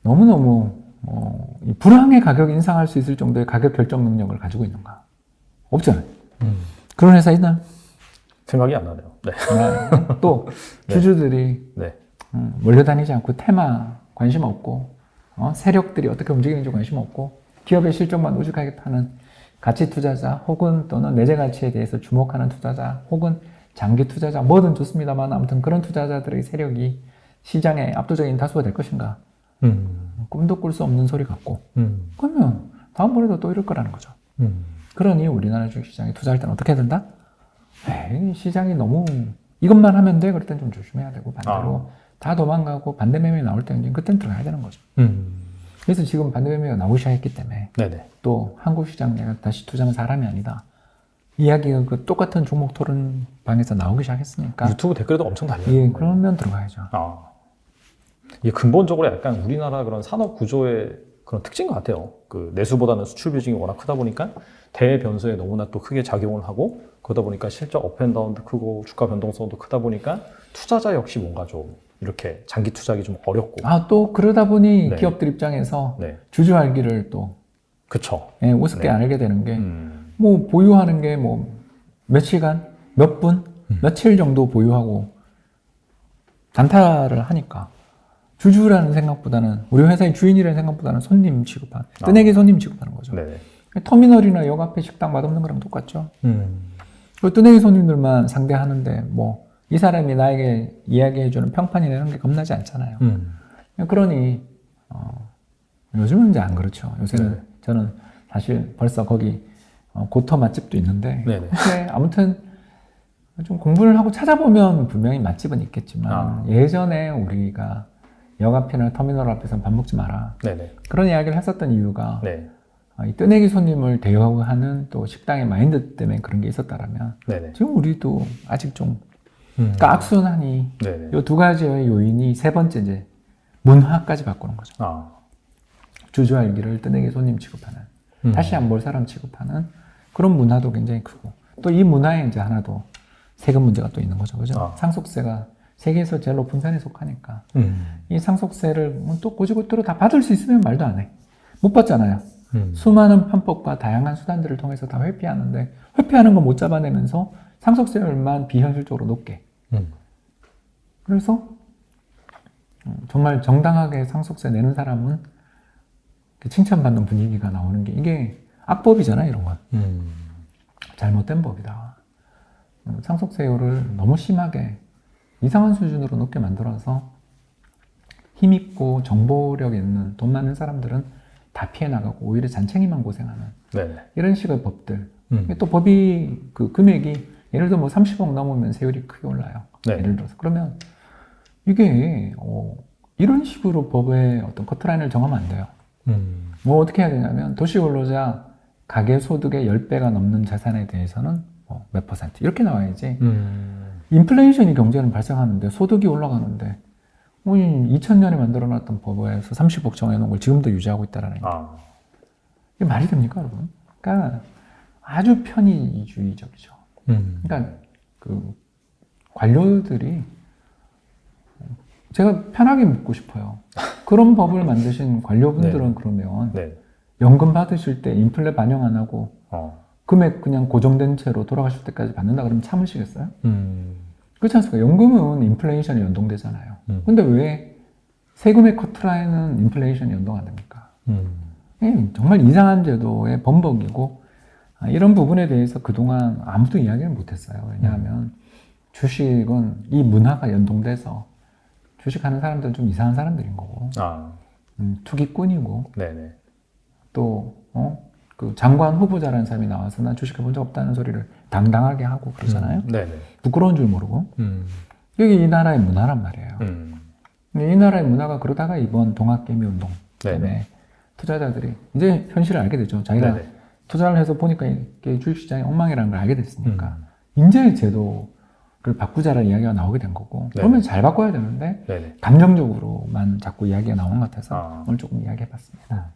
너무너무 이 불황에 가격 인상할 수 있을 정도의 가격 결정 능력을 가지고 있는가? 없잖아요. 그런 회사 있나요? 생각이 안 나네요. 네. 또 네. 주주들이 네. 몰려다니지 않고 테마 관심 없고 세력들이 어떻게 움직이는지 관심 없고 기업의 실적만 우직하게 파는 가치 투자자 혹은 또는 내재 가치에 대해서 주목하는 투자자 혹은 장기 투자자 뭐든 좋습니다만 아무튼 그런 투자자들의 세력이 시장의 압도적인 다수가 될 것인가? 꿈도 꿀 수 없는 소리 같고 그러면 다음번에도 또 이럴 거라는 거죠. 그러니 우리나라 주식시장에 투자할 때는 어떻게 해야 된다? 에이, 시장이 너무 이것만 하면 돼? 그럴 땐 좀 조심해야 되고 반대로 다 도망가고 반대 매매 나올 때는 그땐 들어가야 되는 거죠. 그래서 지금 반대 매매가 나오기 시작했기 때문에 네네. 또 한국 시장 내가 다시 투자하는 사람이 아니다. 이야기가 그 똑같은 종목 토론방에서 나오기 시작했으니까 유튜브 댓글에도 엄청 달려요. 예, 그러면 들어가야죠. 이게 근본적으로 약간 우리나라 그런 산업 구조의 그런 특징인 것 같아요. 그 내수보다는 수출 비중이 워낙 크다 보니까 대변수에 너무나 또 크게 작용을 하고 그러다 보니까 실적 업앤다운도 크고 주가 변동성도 크다 보니까 투자자 역시 뭔가 좀 이렇게 장기 투자하기 좀 어렵고. 또 그러다 보니 네. 기업들 입장에서 네. 주주 알기를 또 그쵸. 우습게 네. 알게 되는 게 뭐 보유하는 게 뭐 며칠간, 몇 분, 며칠 정도 보유하고 단타를 하니까 주주라는 생각보다는 우리 회사의 주인이라는 생각보다는 손님 취급하는 뜨내기 손님 취급하는 거죠. 네네. 터미널이나 역 앞에 식당 맛없는 거랑 똑같죠. 그 뜨내기 손님들만 상대하는데 뭐 이 사람이 나에게 이야기해주는 평판이 되는 게 겁나지 않잖아요. 그러니 요즘은 이제 안 그렇죠. 요새는 네. 저는 사실 벌써 거기 고터 맛집도 있는데 네네. 근데 아무튼 좀 공부를 하고 찾아보면 분명히 맛집은 있겠지만 예전에 우리가 역 앞이나 터미널 앞에서 밥 먹지 마라 네네. 그런 이야기를 했었던 이유가 네. 이 뜨내기 손님을 대우하는 또 식당의 마인드 때문에 그런 게 있었다라면 네네. 지금 우리도 아직 좀 악순환이 네네. 이 두 가지의 요인이 세 번째 이제 문화까지 바꾸는 거죠. 주주 알기를 뜨내기 손님 취급하는 다시 안 볼 사람 취급하는 그런 문화도 굉장히 크고 또 이 문화에 이제 하나 더 세금 문제가 또 있는 거죠. 그죠? 상속세가 세계에서 제일 높은 산에 속하니까 이 상속세를 또 고지고대로 다 받을 수 있으면 말도 안 해. 못 받잖아요. 수많은 편법과 다양한 수단들을 통해서 다 회피하는데 회피하는 거 못 잡아내면서 상속세율만 비현실적으로 높게. 그래서 정말 정당하게 상속세 내는 사람은 칭찬받는 분위기가 나오는 게 이게 악법이잖아요, 이런 건. 잘못된 법이다. 상속세율을 너무 심하게 이상한 수준으로 높게 만들어서 힘있고 정보력 있는 돈 많은 사람들은 다 피해 나가고 오히려 잔챙이만 고생하는 네네. 이런 식의 법들. 또 법이 그 금액이 예를 들어 뭐 30억 넘으면 세율이 크게 올라요. 네. 예를 들어서 그러면 이게 이런 식으로 법의 어떤 커트라인을 정하면 안 돼요. 뭐 어떻게 해야 되냐면 도시근로자 가계 소득의 10배가 넘는 자산에 대해서는 몇 퍼센트 이렇게 나와야지. 인플레이션이 경제는 발생하는데 소득이 올라가는데 2000년에 만들어놨던 법에서 30억 정해놓은 걸 지금도 유지하고 있다라는 게 이게 말이 됩니까, 여러분? 그러니까 아주 편의주의적이죠. 그러니까 그 관료들이 제가 편하게 묻고 싶어요. 그런 법을 만드신 관료분들은 네. 그러면 네. 연금 받으실 때 인플레 반영 안 하고 금액 그냥 고정된 채로 돌아가실 때까지 받는다 그러면 참으시겠어요? 그렇지 않습니까? 연금은 인플레이션이 연동되잖아요. 근데 왜 세금의 커트라인은 인플레이션이 연동 안 됩니까? 정말 이상한 제도의 범벅이고 이런 부분에 대해서 그동안 아무도 이야기를 못했어요. 왜냐하면 주식은 이 문화가 연동돼서 주식하는 사람들은 좀 이상한 사람들인 거고 투기꾼이고 네네. 또 그 장관 후보자라는 사람이 나와서 난 주식해 본 적 없다는 소리를 당당하게 하고 그러잖아요. 네네. 부끄러운 줄 모르고 이게 이 나라의 문화란 말이에요. 근데 이 나라의 문화가 그러다가 이번 동학개미 운동 때문에 네네. 투자자들이 이제 현실을 알게 되죠. 자기가 네네. 투자를 해서 보니까 이게 주식시장이 엉망이라는 걸 알게 됐으니까 이제 제도를 바꾸자라는 이야기가 나오게 된 거고 그러면 잘 바꿔야 되는데 네네. 감정적으로만 자꾸 이야기가 나온 것 같아서 오늘 조금 이야기해봤습니다.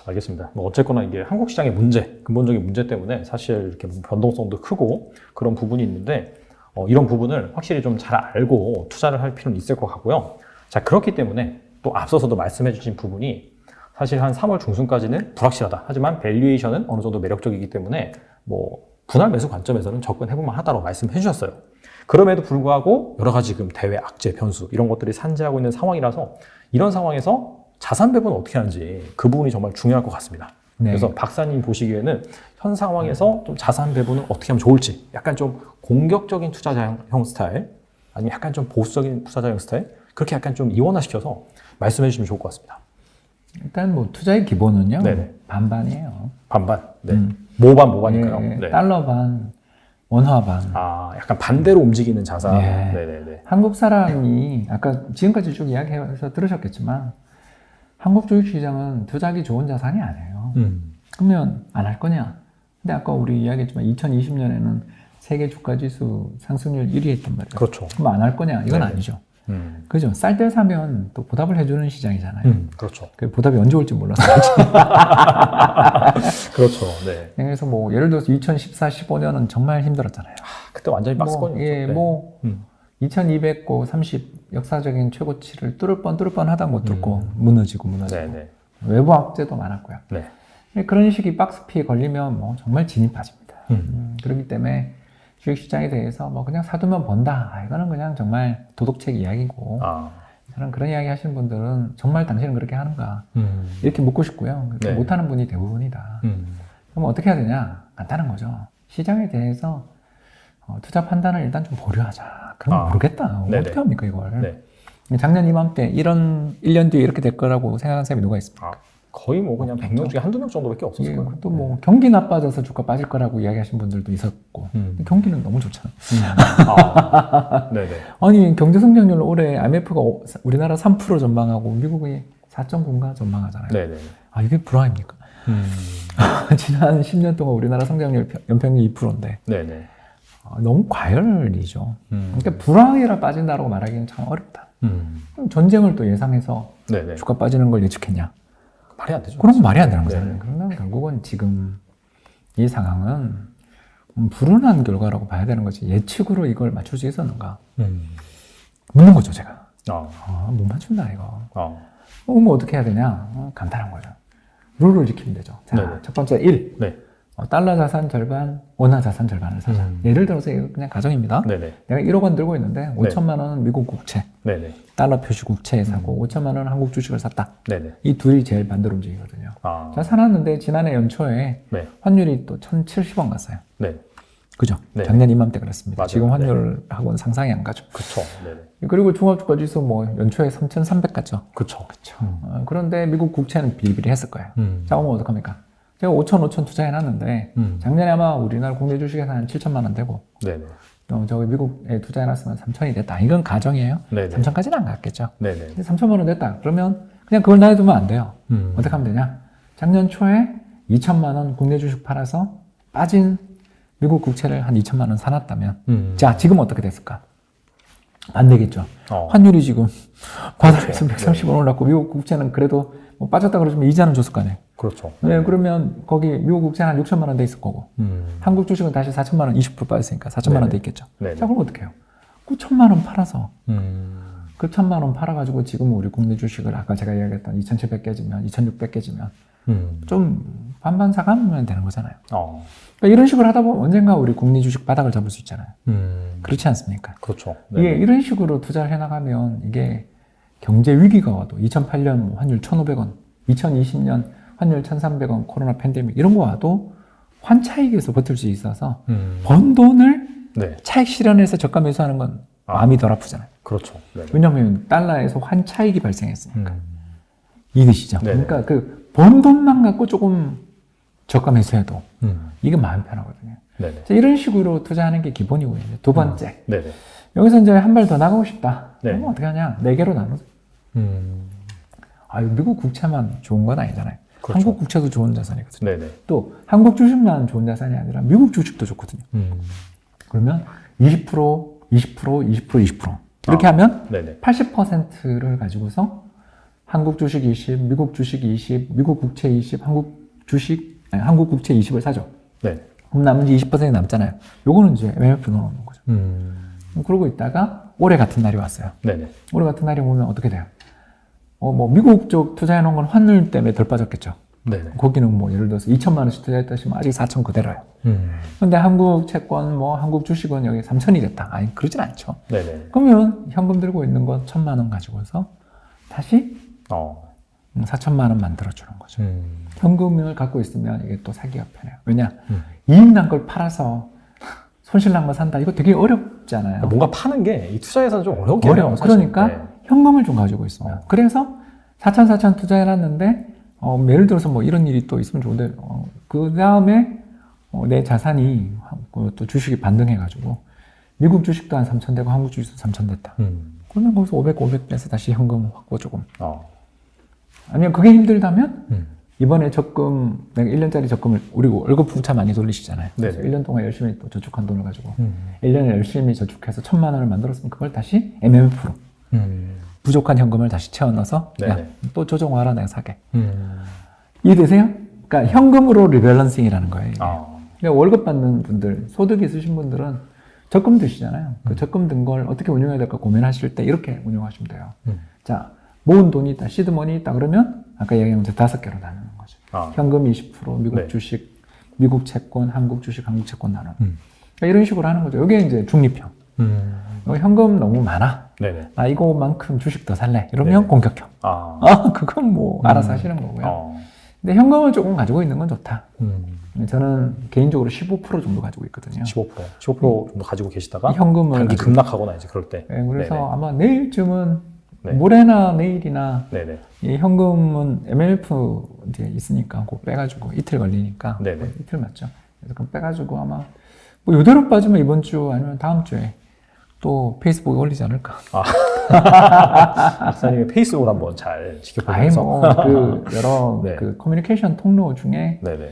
알겠습니다. 뭐 어쨌거나 이게 한국 시장의 문제, 근본적인 문제 때문에 사실 이렇게 변동성도 크고 그런 부분이 있는데 이런 부분을 확실히 좀 잘 알고 투자를 할 필요는 있을 것 같고요. 자, 그렇기 때문에 또 앞서서도 말씀해 주신 부분이 사실 한 3월 중순까지는 불확실하다. 하지만 밸류에이션은 어느 정도 매력적이기 때문에 뭐 분할 매수 관점에서는 접근해볼만 하다고 말씀해 주셨어요. 그럼에도 불구하고 여러 가지 지금 대외 악재, 변수 이런 것들이 산재하고 있는 상황이라서 이런 상황에서 자산 배분을 어떻게 하는지 그 부분이 정말 중요할 것 같습니다. 네. 그래서 박사님 보시기에는 현 상황에서 좀 자산 배분을 어떻게 하면 좋을지 약간 좀 공격적인 투자자형 스타일 아니면 약간 좀 보수적인 투자자형 스타일 그렇게 약간 좀 이원화시켜서 말씀해 주시면 좋을 것 같습니다. 일단 뭐 투자의 기본은요. 네네. 반반이에요. 반반. 네. 모반인가요? 예, 네. 달러 반, 원화 반. 약간 반대로 움직이는 자산. 네. 네네네. 한국 사람이 아까 지금까지 쭉 이야기해서 들으셨겠지만 한국 주식시장은 투자하기 좋은 자산이 아니에요. 그러면 안 할 거냐? 근데 아까 우리 이야기했지만 2020년에는 세계 주가지수 상승률 1위 했단 말이에요. 그렇죠. 그럼 안 할 거냐? 이건 네네. 아니죠. 그죠? 쌀 때 사면 또 보답을 해주는 시장이잖아요. 그렇죠. 그 보답이 언제 올지 몰랐어요. 그렇죠. 네. 그래서 뭐 예를 들어서 2014, 15년은 정말 힘들었잖아요. 그때 완전히 박스권이었죠. 예, 네. 뭐 2200고 30 역사적인 최고치를 뚫을 뻔 하다 못 뚫고 무너지고 네, 네. 외부 악재도 많았고요. 네. 그런 식이 박스피에 걸리면 뭐 정말 진이 빠집니다. 그렇기 때문에 주식시장에 대해서 뭐 그냥 사두면 번다. 이거는 그냥 정말 도덕책 이야기고 저는 그런 이야기 하시는 분들은 정말 당신은 그렇게 하는가 이렇게 묻고 싶고요. 그렇게 네. 못하는 분이 대부분이다. 그럼 어떻게 해야 되냐? 간단한 거죠. 시장에 대해서 투자 판단을 일단 좀 보류하자. 그럼 모르겠다. 네네. 어떻게 합니까 이걸? 네. 작년 이맘때 이런 1년 뒤에 이렇게 될 거라고 생각하는 사람이 누가 있습니까? 거의 뭐 그냥 100명 중에 한두 명 정도밖에 없었을 거예요. 또 뭐 경기 나빠져서 주가 빠질 거라고 이야기하신 분들도 있었고 경기는 너무 좋잖아요. 네네. 아니 경제 성장률 올해 IMF가 우리나라 3% 전망하고 미국이 4.9인가 전망하잖아요. 네네. 이게 불황입니까? 지난 10년 동안 우리나라 성장률 연평균 2%인데 네네. 너무 과열이죠. 그러니까 불황이라 빠진다고 말하기는 참 어렵다. 그럼 전쟁을 또 예상해서 네네. 주가 빠지는 걸 예측했냐? 말이 안 되죠. 그런 건 말이 안 되는 거잖아요. 네네. 그러면 결국은 지금 이 상황은 불운한 결과라고 봐야 되는 거지 예측으로 이걸 맞출 수 있었는가? 묻는 거죠, 제가. 못 맞춘다, 이거. 그럼 어떻게 해야 되냐? 간단한 거죠. 룰을 지키면 되죠. 자, 네네. 첫 번째 1. 네. 달러 자산 절반, 원화 자산 절반을 사자. 예를 들어서 이거 그냥 가정입니다. 네네. 내가 1억 원 들고 있는데 5천만 원은 미국 국채, 네네. 달러 표시 국채에 사고 5천만 원은 한국 주식을 샀다. 네네. 이 둘이 제일 반대로 움직이거든요. 자, 사놨는데 지난해 연초에 네. 환율이 또 1,070원 갔어요. 네. 그죠? 네. 작년 이맘때 그랬습니다. 맞아요. 지금 환율하고는 상상이 안 가죠. 그쵸. 네네. 그리고 종합주가지수 뭐 연초에 3,300 갔죠. 그쵸. 그런데 미국 국채는 비리비리했을 거예요. 자, 그러면 어떡합니까? 제가 5천 투자해놨는데 작년에 아마 우리나라 국내 주식에서 한 7천만 원 되고 네네. 저기 미국에 투자해놨으면 3천이 됐다. 이건 가정이에요. 네네. 3천까지는 안 갔겠죠. 네네. 근데 3천만 원 됐다. 그러면 그냥 그걸 놔두면 안 돼요. 어떻게 하면 되냐? 작년 초에 2천만 원 국내 주식 팔아서 빠진 미국 국채를 한 2천만 원 사놨다면 자, 지금 어떻게 됐을까? 안 되겠죠. 환율이 지금 바닥에서 130원 올랐고 미국 국채는 그래도 뭐 빠졌다 그러지만 이자는 줬을 거 아니에요. 그렇죠. 네, 그러면 거기 미국 국채는 한 6천만 원 돼 있을 거고 한국 주식은 다시 4천만 원 20% 빠졌으니까 4천만 원 돼 있겠죠. 네네. 자, 그럼 어떻게 해요? 9천만 원 팔아서 그 1천만 원 팔아가지고 지금 우리 국내 주식을 아까 제가 이야기했던 2,700 깨지면 2,600 깨지면 좀 반반 사가면 되는 거잖아요. 그러니까 이런 식으로 하다 보면 언젠가 우리 국내 주식 바닥을 잡을 수 있잖아요. 그렇지 않습니까? 그렇죠. 이게 이런 식으로 투자를 해나가면 이게 경제 위기가 와도 2008년 환율 1,500원, 2020년 환율 1,300원, 코로나 팬데믹 이런 거 와도 환차익에서 버틸 수 있어서 번 돈을 네. 차익 실현해서 저가 매수하는 건 마음이 덜 아프잖아요. 그렇죠. 네네. 왜냐하면 달러에서 환차익이 발생했으니까 이해되시죠? 네네. 그러니까 그 번 돈만 갖고 조금 저가 매수해도 이게 마음 편하거든요. 네네. 자, 이런 식으로 투자하는 게 기본이고요. 두 번째, 네네. 여기서 이제 한 발 더 나가고 싶다. 네. 그럼 어떻게 하냐? 4개로 나눠서. 미국 국채만 좋은 건 아니잖아요. 그렇죠. 한국 국채도 좋은 자산이거든요. 네네. 또 한국 주식만 좋은 자산이 아니라 미국 주식도 좋거든요. 그러면 20%, 20%, 20%, 20% 이렇게 하면 네네. 80%를 가지고서 한국 주식 20, 미국 주식 20, 미국 국채 20, 한국 국채 20을 사죠. 네. 그럼 나머지 20%이 남잖아요. 요거는 이제 MMF 넣어놓는 거죠. 그러고 있다가 올해 같은 날이 왔어요. 네네. 올해 같은 날이 오면 어떻게 돼요? 뭐 미국 쪽 투자해놓은 건 환율 때문에 덜 빠졌겠죠. 네네. 거기는 뭐 예를 들어서 2천만 원씩 투자했다 시면 아직 4천 그대로예요. 근데 한국 채권, 뭐 한국 주식은 여기 3천이 됐다. 아니 그러진 않죠. 네네. 그러면 현금 들고 있는 건 1,000만 원 가지고서 다시 4천만 원 만들어주는 거죠. 현금을 갖고 있으면 이게 또 사기가 편해요. 왜냐? 이익 난 걸 팔아서 손실 난 거 산다. 이거 되게 어렵잖아요. 뭔가 파는 게 이 투자에서는 좀 어렵게 해요. 사실. 그러니까 네. 현금을 좀 가지고 있으면. 그래서 4천 투자해놨는데 예를 들어서 뭐 이런 일이 또 있으면 좋은데 그 다음에 내 자산이 또 주식이 반등해가지고 미국 주식도 한 3천 되고 한국 주식도 3천 됐다. 그러면 거기서 500 빼서 다시 현금 확보 조금. 아니면 그게 힘들다면 이번에 적금, 내가 1년짜리 적금을, 우리 월급 풍차 많이 돌리시잖아요. 그래서 1년 동안 열심히 또 저축한 돈을 가지고 1년에 열심히 저축해서 1,000만 원을 만들었으면 그걸 다시 MMF로 부족한 현금을 다시 채워 넣어서 네네. 야, 또 조정화라 내가 사게. 이해되세요? 그러니까 현금으로 리밸런싱이라는 거예요. 이게. 아. 그러니까 월급 받는 분들, 소득이 있으신 분들은 적금 드시잖아요. 그 적금 든 걸 어떻게 운용해야 될까 고민하실 때 이렇게 운용하시면 돼요. 자, 모은 돈이 있다, 시드머니 있다 그러면 아까 얘기한 것처럼 5개로 나누는 거죠. 아. 현금 20%, 미국 네. 주식, 미국 채권, 한국 주식, 한국 채권 나누는. 그러니까 이런 식으로 하는 거죠. 이게 이제 중립형. 현금 너무 많아. 네네. 나 이거만큼 주식 더 살래. 이러면 네네. 공격형. 아. 그건 뭐 알아서 하시는 거고요. 어. 근데 현금을 조금 가지고 있는 건 좋다. 저는 개인적으로 15% 정도 가지고 있거든요. 15% 정도 가지고 계시다가 현금을 단기 가지고- 급락하거나 이제 그럴 때. 네, 그래서 네네. 아마 내일쯤은 네. 모레나 내일이나 네네. 이 현금은 MLF 이제 있으니까 그거 빼가지고 이틀 걸리니까 네네. 이틀 맞죠? 그래서 그럼 빼가지고 아마 뭐 이대로 빠지면 이번 주 아니면 다음 주에 또 페이스북에 올리지 않을까? 박사님의 페이스북을 한번 잘 아예 지켜보면서. 뭐그 여러 네. 그 커뮤니케이션 통로 중에 네네.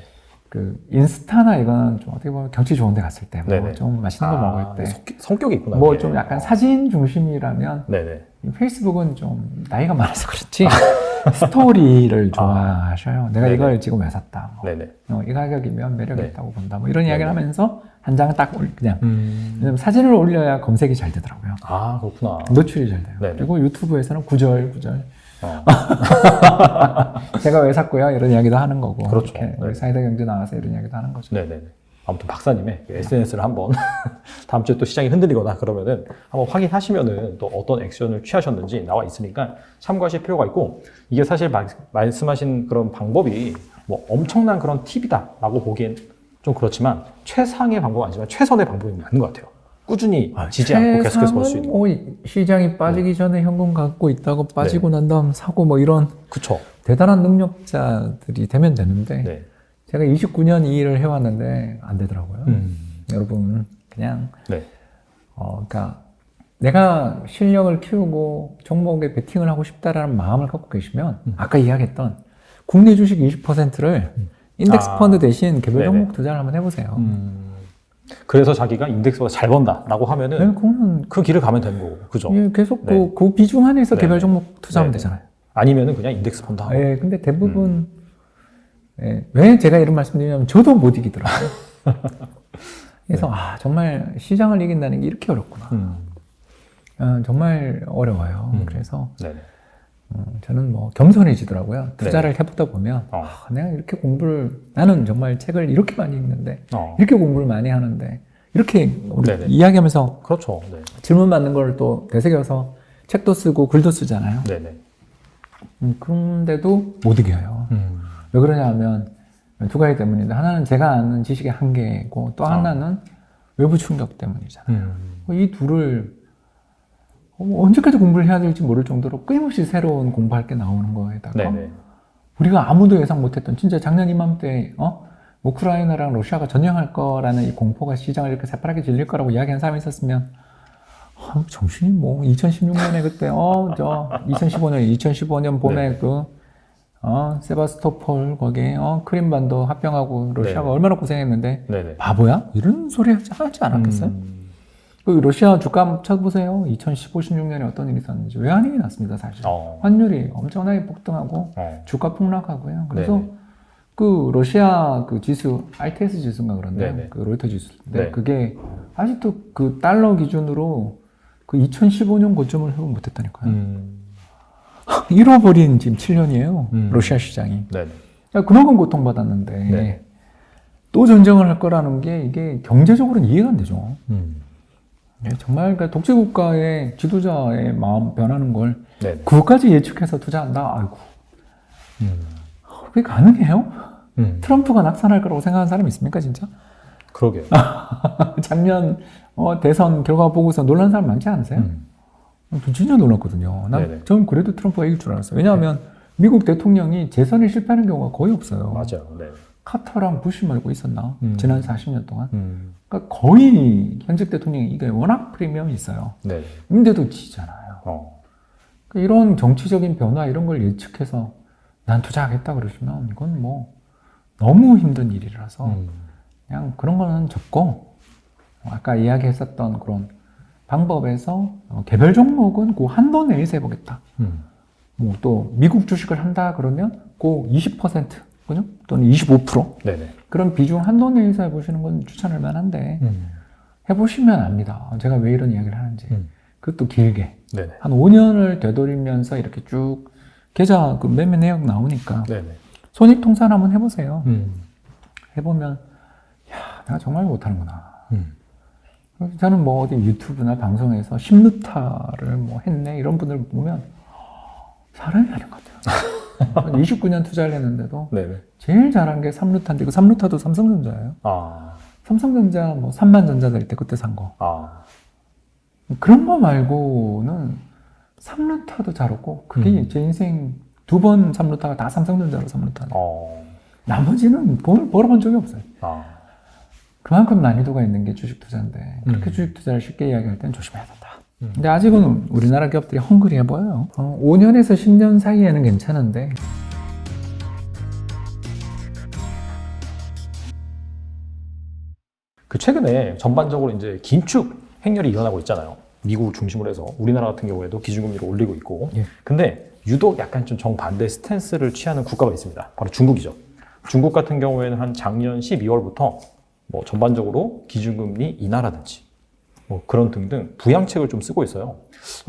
그 인스타나 이거는 좀 어떻게 보면 경치 좋은 데 갔을 때, 네네. 뭐 좀 맛있는 거 먹을 때, 성격이 있구나. 뭐 이게. 좀 약간 사진 중심이라면 네네. 이 페이스북은 좀 나이가 많아서 그렇지 스토리를 좋아하셔요. 내가 네네. 이걸 지금 왜 샀다. 뭐. 네네. 이 가격이면 매력이 네. 있다고 본다. 뭐 이런 이야기를 네네. 하면서 한 장 딱 그냥. 왜냐면 사진을 올려야 검색이 잘 되더라고요. 아, 그렇구나. 노출이 잘 돼요. 네네. 그리고 유튜브에서는 구절. 어. 제가 왜 샀고요? 이런 이야기도 하는 거고. 그렇죠. 이렇게 우리 네. 사이다 경제 나와서 이런 이야기도 하는 거죠. 네네네. 아무튼 박사님의 SNS를 한번 다음 주에 또 시장이 흔들리거나 그러면은 한번 확인하시면은 또 어떤 액션을 취하셨는지 나와 있으니까 참고하실 필요가 있고, 이게 사실 말씀하신 그런 방법이 뭐 엄청난 그런 팁이다라고 보기엔 좀 그렇지만 최상의 방법은 아니지만 최선의 방법이 맞는 것 같아요. 꾸준히 지지 않고 계속해서 볼 수 있는. 뭐 시장이 빠지기 전에 현금 갖고 있다고 빠지고 난 다음 사고 뭐 이런 그쵸. 대단한 능력자들이 되면 되는데 네. 제가 29년 이 일을 해왔는데 안 되더라고요. 여러분 그냥 네. 그러니까 내가 실력을 키우고 종목에 베팅을 하고 싶다라는 마음을 갖고 계시면 아까 이야기했던 국내 주식 20%를 인덱스 펀드 대신 개별 네네. 종목 투자를 한번 해보세요. 그래서 자기가 인덱스보다 잘 번다라고 하면은 네, 그거는 그 길을 가면 되는 거고, 그죠? 예, 계속 네. 그 비중 안에서 개별 네네. 종목 투자하면 네네. 되잖아요. 아니면은 그냥 인덱스 펀드 하고. 예, 근데 대부분 왜 제가 이런 말씀드리냐면 저도 못 이기더라고요. 그래서 정말 시장을 이긴다는 게 이렇게 어렵구나. 정말 어려워요. 그래서 네네. 저는 뭐 겸손해지더라고요. 투자를 해보다 보면 어. 내가 이렇게 공부를 나는 정말 책을 이렇게 많이 읽는데 어. 이렇게 공부를 많이 하는데 이렇게 우리 네네. 이야기하면서 그렇죠. 네. 질문 받는 걸 또 되새겨서 책도 쓰고 글도 쓰잖아요. 네네. 그런데도 못 이겨요. 왜 그러냐 하면 두 가지 때문인데 하나는 제가 아는 지식의 한계고 또 하나는 외부 충격 때문이잖아요. 이 둘을 언제까지 공부를 해야 될지 모를 정도로 끊임없이 새로운 공부할 게 나오는 거에다가 네네. 우리가 아무도 예상 못했던 진짜 작년 이맘때 우크라이나랑 러시아가 전쟁할 거라는 이 공포가 시장을 이렇게 새파랗게 질릴 거라고 이야기한 사람이 있었으면 정신이 뭐 2016년에 그때 2015년 봄에 네. 세바스토폴 거기에 크림반도 합병하고 러시아가 네. 얼마나 고생했는데 네네. 바보야? 이런 소리 하지 않았겠어요? 그 러시아 주가 쳐보세요. 2015, 16년에 어떤 일이 있었는지 외환위기 났습니다, 사실. 환율이 엄청나게 폭등하고 주가 폭락하고요. 그래서 네네. 그 러시아 그 지수 RTS 지수인가 그런데 네네. 그 로이터 지수인데 네. 그게 아직도 그 달러 기준으로 그 2015년 고점을 회복 못했다니까요. 잃어버린 지금 7년이에요. 러시아 시장이. 네네. 그만큼 고통받았는데 네. 또 전쟁을 할 거라는 게 이게 경제적으로는 이해가 안 되죠. 정말 그 독재국가의 지도자의 마음 변하는 걸 네네. 그것까지 예측해서 투자한다? 아이고. 그게 가능해요? 트럼프가 낙선할 거라고 생각하는 사람이 있습니까, 진짜? 그러게요. 작년 대선 결과 보고서 놀란 사람 많지 않으세요? 진짜 놀랐거든요. 저는 그래도 트럼프가 이길 줄 알았어요. 왜냐하면 미국 대통령이 재선에 실패하는 경우가 거의 없어요. 맞아요. 네. 카터랑 부시 말고 있었나? 지난 40년 동안. 그러니까 거의 현직 대통령이 이게 워낙 프리미엄이 있어요. 네. 근데도 지잖아요. 그러니까 이런 정치적인 변화 이런 걸 예측해서 난 투자하겠다 그러시면 이건 뭐 너무 힘든 일이라서 그냥 그런 거는 접고 아까 이야기했었던 그런 방법에서 개별 종목은 그 한도 내에서 해보겠다. 뭐 또 미국 주식을 한다 그러면 그 20% 그죠? 또는 25% 네네. 그런 비중 한도 내에서 해보시는 건 추천할 만한데 해보시면 압니다. 제가 왜 이런 이야기를 하는지. 그것도 길게 네네. 한 5년을 되돌리면서 이렇게 쭉 계좌 그 매매 내역 나오니까 네네. 손익통산 한번 해보세요. 해보면 야 내가 정말 못하는구나. 저는 뭐 어디 유튜브나 방송에서 10루타를 뭐 했네 이런 분들 보면 사람이 아닌 것 같아요. 29년 투자를 했는데도 네네. 제일 잘한 게 3루타인데 그 3루타도 삼성전자예요. 아. 삼성전자 뭐 3만 전자 될 때 그때 산 거. 아. 그런 거 말고는 3루타도 잘 없고 그게 제 인생 2번 3루타가 다 삼성전자로 3루타네. 나머지는 벌어본 적이 없어요. 아. 그만큼 난이도가 있는 게 주식 투자인데 그렇게 주식 투자를 쉽게 이야기할 때는 조심해야 된다. 근데 아직은 우리나라 기업들이 헝그리해 보여요. 5년에서 10년 사이에는 괜찮은데 그 최근에 전반적으로 이제 긴축 행렬이 일어나고 있잖아요. 미국 중심으로 해서 우리나라 같은 경우에도 기준금리를 올리고 있고. 예. 근데 유독 약간 좀 정반대 스탠스를 취하는 국가가 있습니다. 바로 중국이죠. 중국 같은 경우에는 한 작년 12월부터 뭐 전반적으로 기준금리 인하라든지 뭐 그런 등등 부양책을 좀 쓰고 있어요.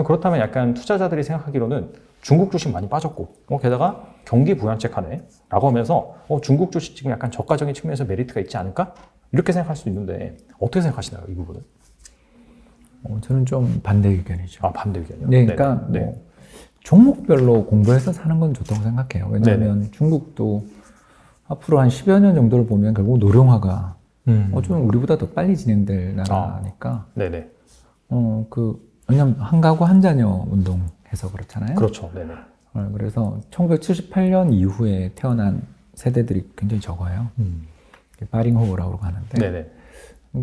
그렇다면 약간 투자자들이 생각하기로는 중국 주식 많이 빠졌고 게다가 경기 부양책 하네 라고 하면서 중국 주식 지금 약간 저가적인 측면에서 메리트가 있지 않을까? 이렇게 생각할 수도 있는데 어떻게 생각하시나요? 이 부분은? 저는 좀 반대 의견이죠. 아, 반대 의견이요? 네, 그러니까 네. 뭐 종목별로 공부해서 사는 건 좋다고 생각해요. 왜냐하면 중국도 앞으로 한 10여 년 정도를 보면 결국 노령화가 좀 우리보다 더 빨리 진행될 나라니까. 네네. 왜냐면 한 가구 한 자녀 운동해서 그렇잖아요. 그렇죠. 네네. 그래서 1978년 이후에 태어난 세대들이 굉장히 적어요. 바링호우라고 하는데. 네네.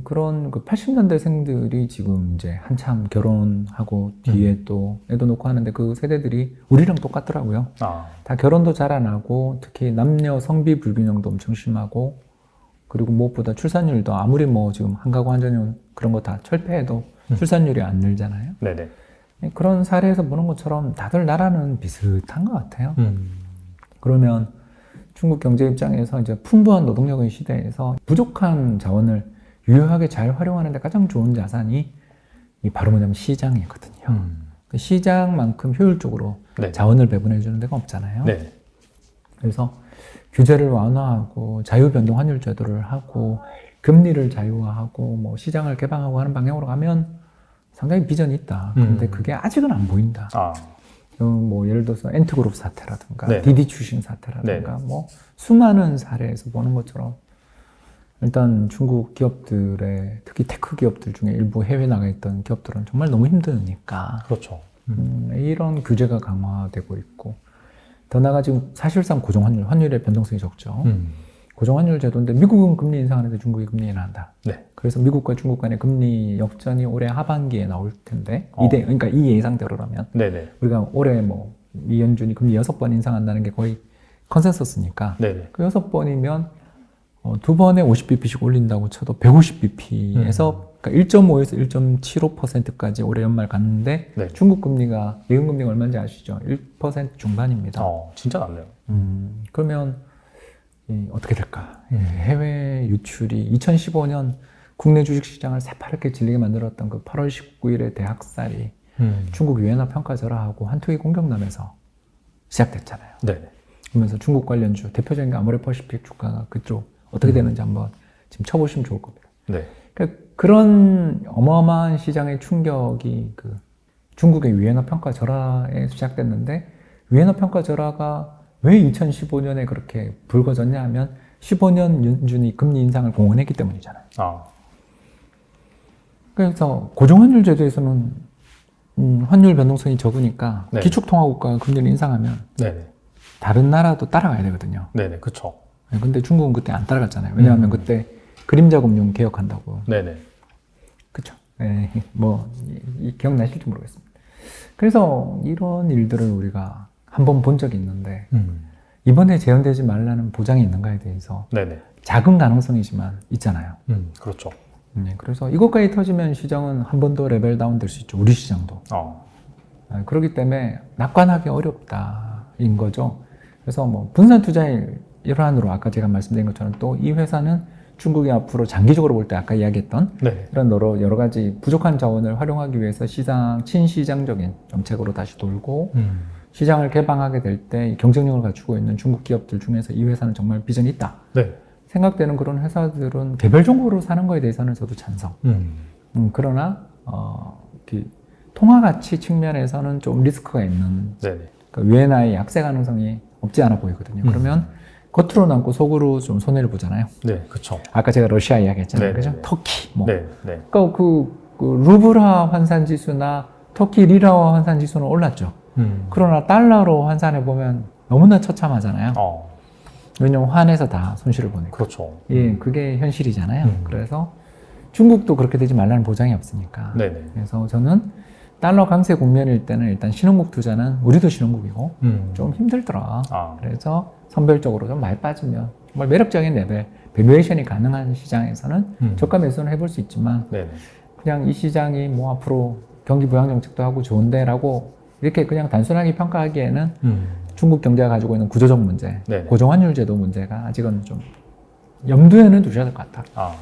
그런 그 80년대생들이 지금 이제 한참 결혼하고 뒤에 또 애도 놓고 하는데 그 세대들이 우리랑 똑같더라고요. 다 결혼도 잘 안 하고 특히 남녀 성비 불균형도 엄청 심하고 그리고 무엇보다 출산율도 아무리 뭐 지금 한 가구 한 자녀 그런 거 다 철폐해도 출산율이 안 늘잖아요. 네네. 그런 사례에서 보는 것처럼 다들 나라는 비슷한 것 같아요. 그러면 중국 경제 입장에서 이제 풍부한 노동력의 시대에서 부족한 자원을 유효하게 잘 활용하는 데 가장 좋은 자산이 바로 뭐냐면 시장이거든요. 그 시장만큼 효율적으로 네. 자원을 배분해 주는 데가 없잖아요. 네. 그래서 규제를 완화하고 자유변동 환율 제도를 하고 금리를 자유화하고 뭐 시장을 개방하고 하는 방향으로 가면 상당히 비전이 있다. 근데 그게 아직은 안 보인다. 뭐 예를 들어서 엔트그룹 사태라든가 네. 디디 추신 사태라든가 뭐 수많은 사례에서 보는 것처럼 일단 중국 기업들의 특히 테크 기업들 중에 일부 해외 나가 있던 기업들은 정말 너무 힘드니까 그렇죠. 이런 규제가 강화되고 있고 더 나아가 지금 사실상 고정환율, 환율의 변동성이 적죠. 고정환율 제도인데 미국은 금리 인상하는데 중국이 금리 인하한다. 네. 그래서 미국과 중국 간의 금리 역전이 올해 하반기에 나올 텐데 그러니까 이 예상대로라면 네네. 우리가 올해 뭐 이연준이 금리 6번 인상한다는 게 거의 컨센서스니까 네네. 그 6번이면 2번에 50bp씩 올린다고 쳐도 150bp에서 그러니까 1.5에서 1.75%까지 올해 연말 갔는데 네. 중국 금리가 예금 금리가 얼마인지 아시죠? 1% 중반입니다. 진짜 낮네요. 그러면 어떻게 될까? 해외 유출이 2015년 국내 주식시장을 새파랗게 질리게 만들었던 그 8월 19일의 대학살이 중국 유엔화 평가 절하하고 한투기 공격남에서 시작됐잖아요. 네네. 그러면서 중국 관련주 대표적인 게 아모레퍼시픽 주가가 그쪽 어떻게 되는지 한번 지금 쳐보시면 좋을 겁니다. 네. 그러니까 그런 어마어마한 시장의 충격이 그 중국의 위엔화 평가 절하에 시작됐는데 위엔화 평가 절하가 왜 2015년에 그렇게 불거졌냐 하면 15년 연준이 금리 인상을 공언했기 때문이잖아요. 그래서 고정환율 제도에서는 환율 변동성이 적으니까 네. 기축통화국가가 금리를 인상하면 네네. 다른 나라도 따라가야 되거든요. 네네. 그렇죠. 근데 중국은 그때 안 따라갔잖아요. 왜냐하면 그때 그림자 금융 개혁한다고. 네네. 그쵸. 뭐 기억나실지 모르겠습니다. 그래서 이런 일들을 우리가 한번 본 적이 있는데 이번에 재현되지 말라는 보장이 있는가에 대해서 네네. 작은 가능성이지만 있잖아요. 그렇죠. 네, 그래서 이것까지 터지면 시장은 한 번 더 레벨 다운 될 수 있죠. 우리 시장도. 그렇기 때문에 낙관하기 어렵다인 거죠. 그래서 뭐 분산 투자의 일환으로 아까 제가 말씀드린 것처럼 또 이 회사는 중국이 앞으로 장기적으로 볼 때 아까 이야기했던 네. 이런 여러 가지 부족한 자원을 활용하기 위해서 친시장적인 정책으로 다시 돌고 시장을 개방하게 될 때 경쟁력을 갖추고 있는 중국 기업들 중에서 이 회사는 정말 비전이 있다. 네. 생각되는 그런 회사들은 개별적으로 사는 거에 대해서는 저도 찬성. 그러나 그 통화 가치 측면에서는 좀 리스크가 있는 네. 그 위엔화의 약세 가능성이 없지 않아 보이거든요. 그러면 겉으로 남고 속으로 좀 손해를 보잖아요. 네, 그렇죠. 아까 제가 러시아 이야기했잖아요. 네, 그죠? 네. 터키 뭐. 네, 네. 그러니까 그 루블화 환산 지수나 터키 리라화 환산 지수는 올랐죠. 그러나 달러로 환산해 보면 너무나 처참하잖아요. 왜냐면 환에서 다 손실을 보니까. 그렇죠. 예, 그게 현실이잖아요. 그래서 중국도 그렇게 되지 말라는 보장이 없으니까. 네네. 그래서 저는 달러 강세 국면일 때는 일단 신흥국 투자는 우리도 신흥국이고 좀 힘들더라. 그래서 선별적으로 좀 많이 빠지면 정말 매력적인 레벨, 밸류에이션이 가능한 시장에서는 저가 매수는 해볼 수 있지만 네네. 그냥 이 시장이 뭐 앞으로 경기 부양 정책도 하고 좋은데라고 이렇게 그냥 단순하게 평가하기에는 중국 경제가 가지고 있는 구조적 문제, 네네. 고정환율 제도 문제가 아직은 좀 염두에는 두셔야 될 것 같다.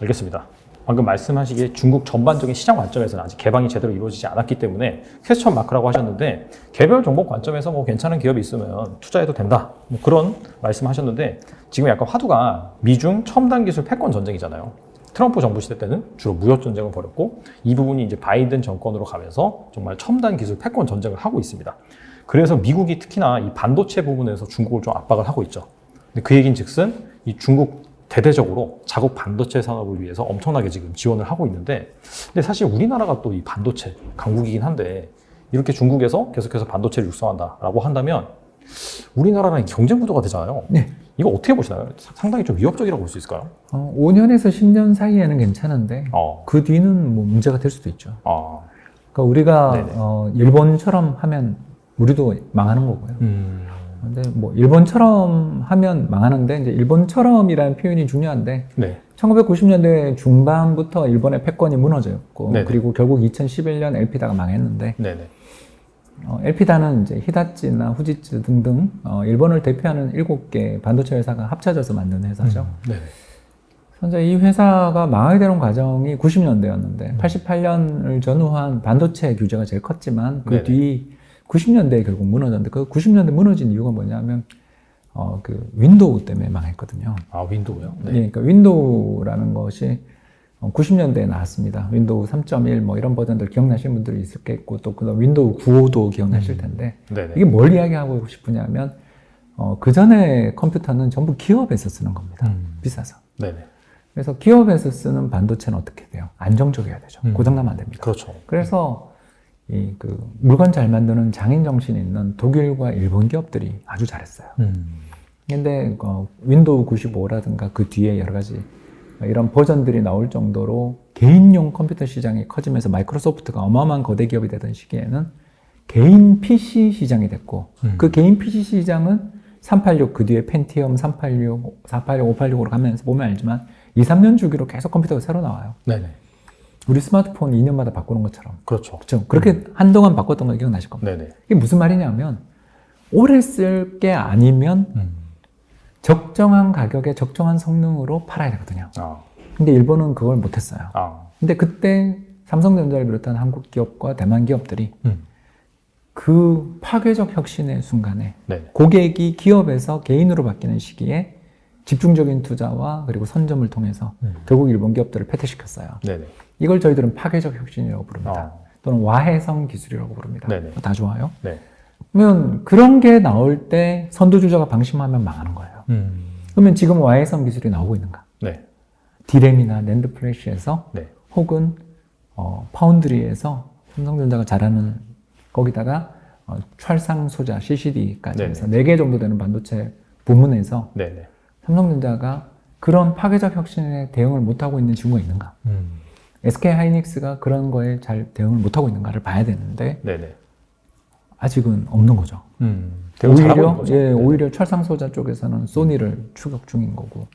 알겠습니다. 방금 말씀하시기에 중국 전반적인 시장 관점에서는 아직 개방이 제대로 이루어지지 않았기 때문에 퀘스천 마크라고 하셨는데 개별 종목 관점에서 뭐 괜찮은 기업이 있으면 투자해도 된다. 뭐 그런 말씀하셨는데 지금 약간 화두가 미중 첨단 기술 패권 전쟁이잖아요. 트럼프 정부 시대 때는 주로 무역 전쟁을 벌였고 이 부분이 이제 바이든 정권으로 가면서 정말 첨단 기술 패권 전쟁을 하고 있습니다. 그래서 미국이 특히나 이 반도체 부분에서 중국을 좀 압박을 하고 있죠. 근데 그 얘기인즉슨 이 중국 대대적으로 자국 반도체 산업을 위해서 엄청나게 지금 지원을 하고 있는데, 근데 사실 우리나라가 또 이 반도체 강국이긴 한데 이렇게 중국에서 계속해서 반도체를 육성한다라고 한다면 우리나라랑 경쟁 구도가 되잖아요. 네. 이거 어떻게 보시나요? 상당히 좀 위협적이라고 볼 수 있을까요? 5년에서 10년 사이에는 괜찮은데 그 뒤는 뭐 문제가 될 수도 있죠. 그러니까 우리가 일본처럼 하면 우리도 망하는 거고요. 근데 뭐 일본처럼 하면 망하는데 이제 일본처럼이라는 표현이 중요한데 네. 1990년대 중반부터 일본의 패권이 무너졌고 네네. 그리고 결국 2011년 엘피다가 망했는데 네네. 엘피다는 이제 히다치나 후지츠 등등 일본을 대표하는 7개 반도체 회사가 합쳐져서 만든 회사죠. 네. 현재 이 회사가 망하게 되는 과정이 90년대였는데 88년을 전후한 반도체 규제가 제일 컸지만 그 뒤 90년대에 결국 무너졌는데 그 90년대 무너진 이유가 뭐냐면 그 윈도우 때문에 망했거든요. 윈도우요? 네. 예, 그러니까 윈도우라는 것이 90년대에 나왔습니다. 윈도우 3.1 뭐 이런 버전들 기억나시는 분들이 있겠고 또 그다음 윈도우 9.5도 기억나실 텐데 네네. 이게 뭘 이야기하고 싶으냐면 그 전에 컴퓨터는 전부 기업에서 쓰는 겁니다. 비싸서. 네네. 그래서 기업에서 쓰는 반도체는 어떻게 돼요? 안정적이어야 되죠. 고장나면 안 됩니다. 그렇죠. 그래서 이 그 물건 잘 만드는 장인 정신이 있는 독일과 일본 기업들이 아주 잘했어요. 근데 윈도우 95라든가 그 뒤에 여러 가지 이런 버전들이 나올 정도로 개인용 컴퓨터 시장이 커지면서 마이크로소프트가 어마어마한 거대 기업이 되던 시기에는 개인 PC 시장이 됐고 그 개인 PC 시장은 386 그 뒤에 펜티엄 386, 486, 586으로 가면서 보면 알지만 2, 3년 주기로 계속 컴퓨터가 새로 나와요. 네네. 우리 스마트폰 2년마다 바꾸는 것처럼. 그렇죠. 그렇죠. 그렇게 한동안 바꿨던 거 기억나실 겁니다. 네네. 이게 무슨 말이냐면 오래 쓸 게 아니면 적정한 가격에 적정한 성능으로 팔아야 되거든요. 근데 일본은 그걸 못했어요. 근데 그때 삼성전자를 비롯한 한국 기업과 대만 기업들이 그 파괴적 혁신의 순간에 고객이 기업에서 개인으로 바뀌는 시기에 집중적인 투자와 그리고 선점을 통해서 결국 일본 기업들을 패퇴시켰어요. 네네. 이걸 저희들은 파괴적 혁신이라고 부릅니다. 또는 와해성 기술이라고 부릅니다. 네네. 다 좋아요. 네. 그러면 그런 게 나올 때 선두주자가 방심하면 망하는 거예요. 그러면 지금 와해성 기술이 나오고 있는가? 네. 디램이나 낸드 플래시에서 네. 혹은 파운드리에서 삼성전자가 잘하는 거기다가 찰상 소자 CCD까지 해서 4개 정도 되는 반도체 부문에서 네네. 삼성전자가 그런 파괴적 혁신에 대응을 못하고 있는 증거가 있는가? SK 하이닉스가 그런 거에 잘 대응을 못하고 있는가를 봐야 되는데 네네. 아직은 없는 거죠. 오히려 철상 소자 쪽에서는 소니를 추격 중인 거고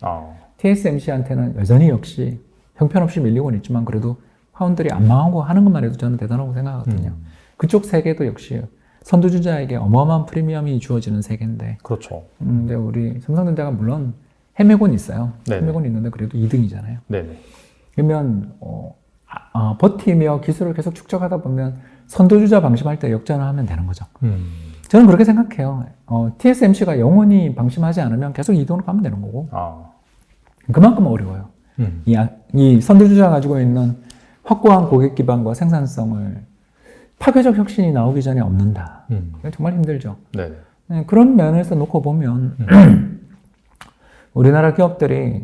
TSMC한테는 여전히 역시 형편없이 밀리고는 있지만 그래도 화원들이 안 망하고 하는 것만 해도 저는 대단하고 생각하거든요. 그쪽 세계도 역시 선두주자에게 어마어마한 프리미엄이 주어지는 세계인데 그렇죠. 근데 우리 삼성전자가 물론 헤매고는 있어요. 네네. 헤매고는 있는데 그래도 2등이잖아요. 네네. 그러면 버티며 기술을 계속 축적하다 보면 선두주자 방심할 때 역전을 하면 되는 거죠. 저는 그렇게 생각해요. TSMC가 영원히 방심하지 않으면 계속 이동으로 가면 되는 거고 그만큼 어려워요. 이 선두주자가 가지고 있는 확고한 고객 기반과 생산성을 파괴적 혁신이 나오기 전에 없는다. 이건 정말 힘들죠. 네네. 그런 면에서 놓고 보면 우리나라 기업들이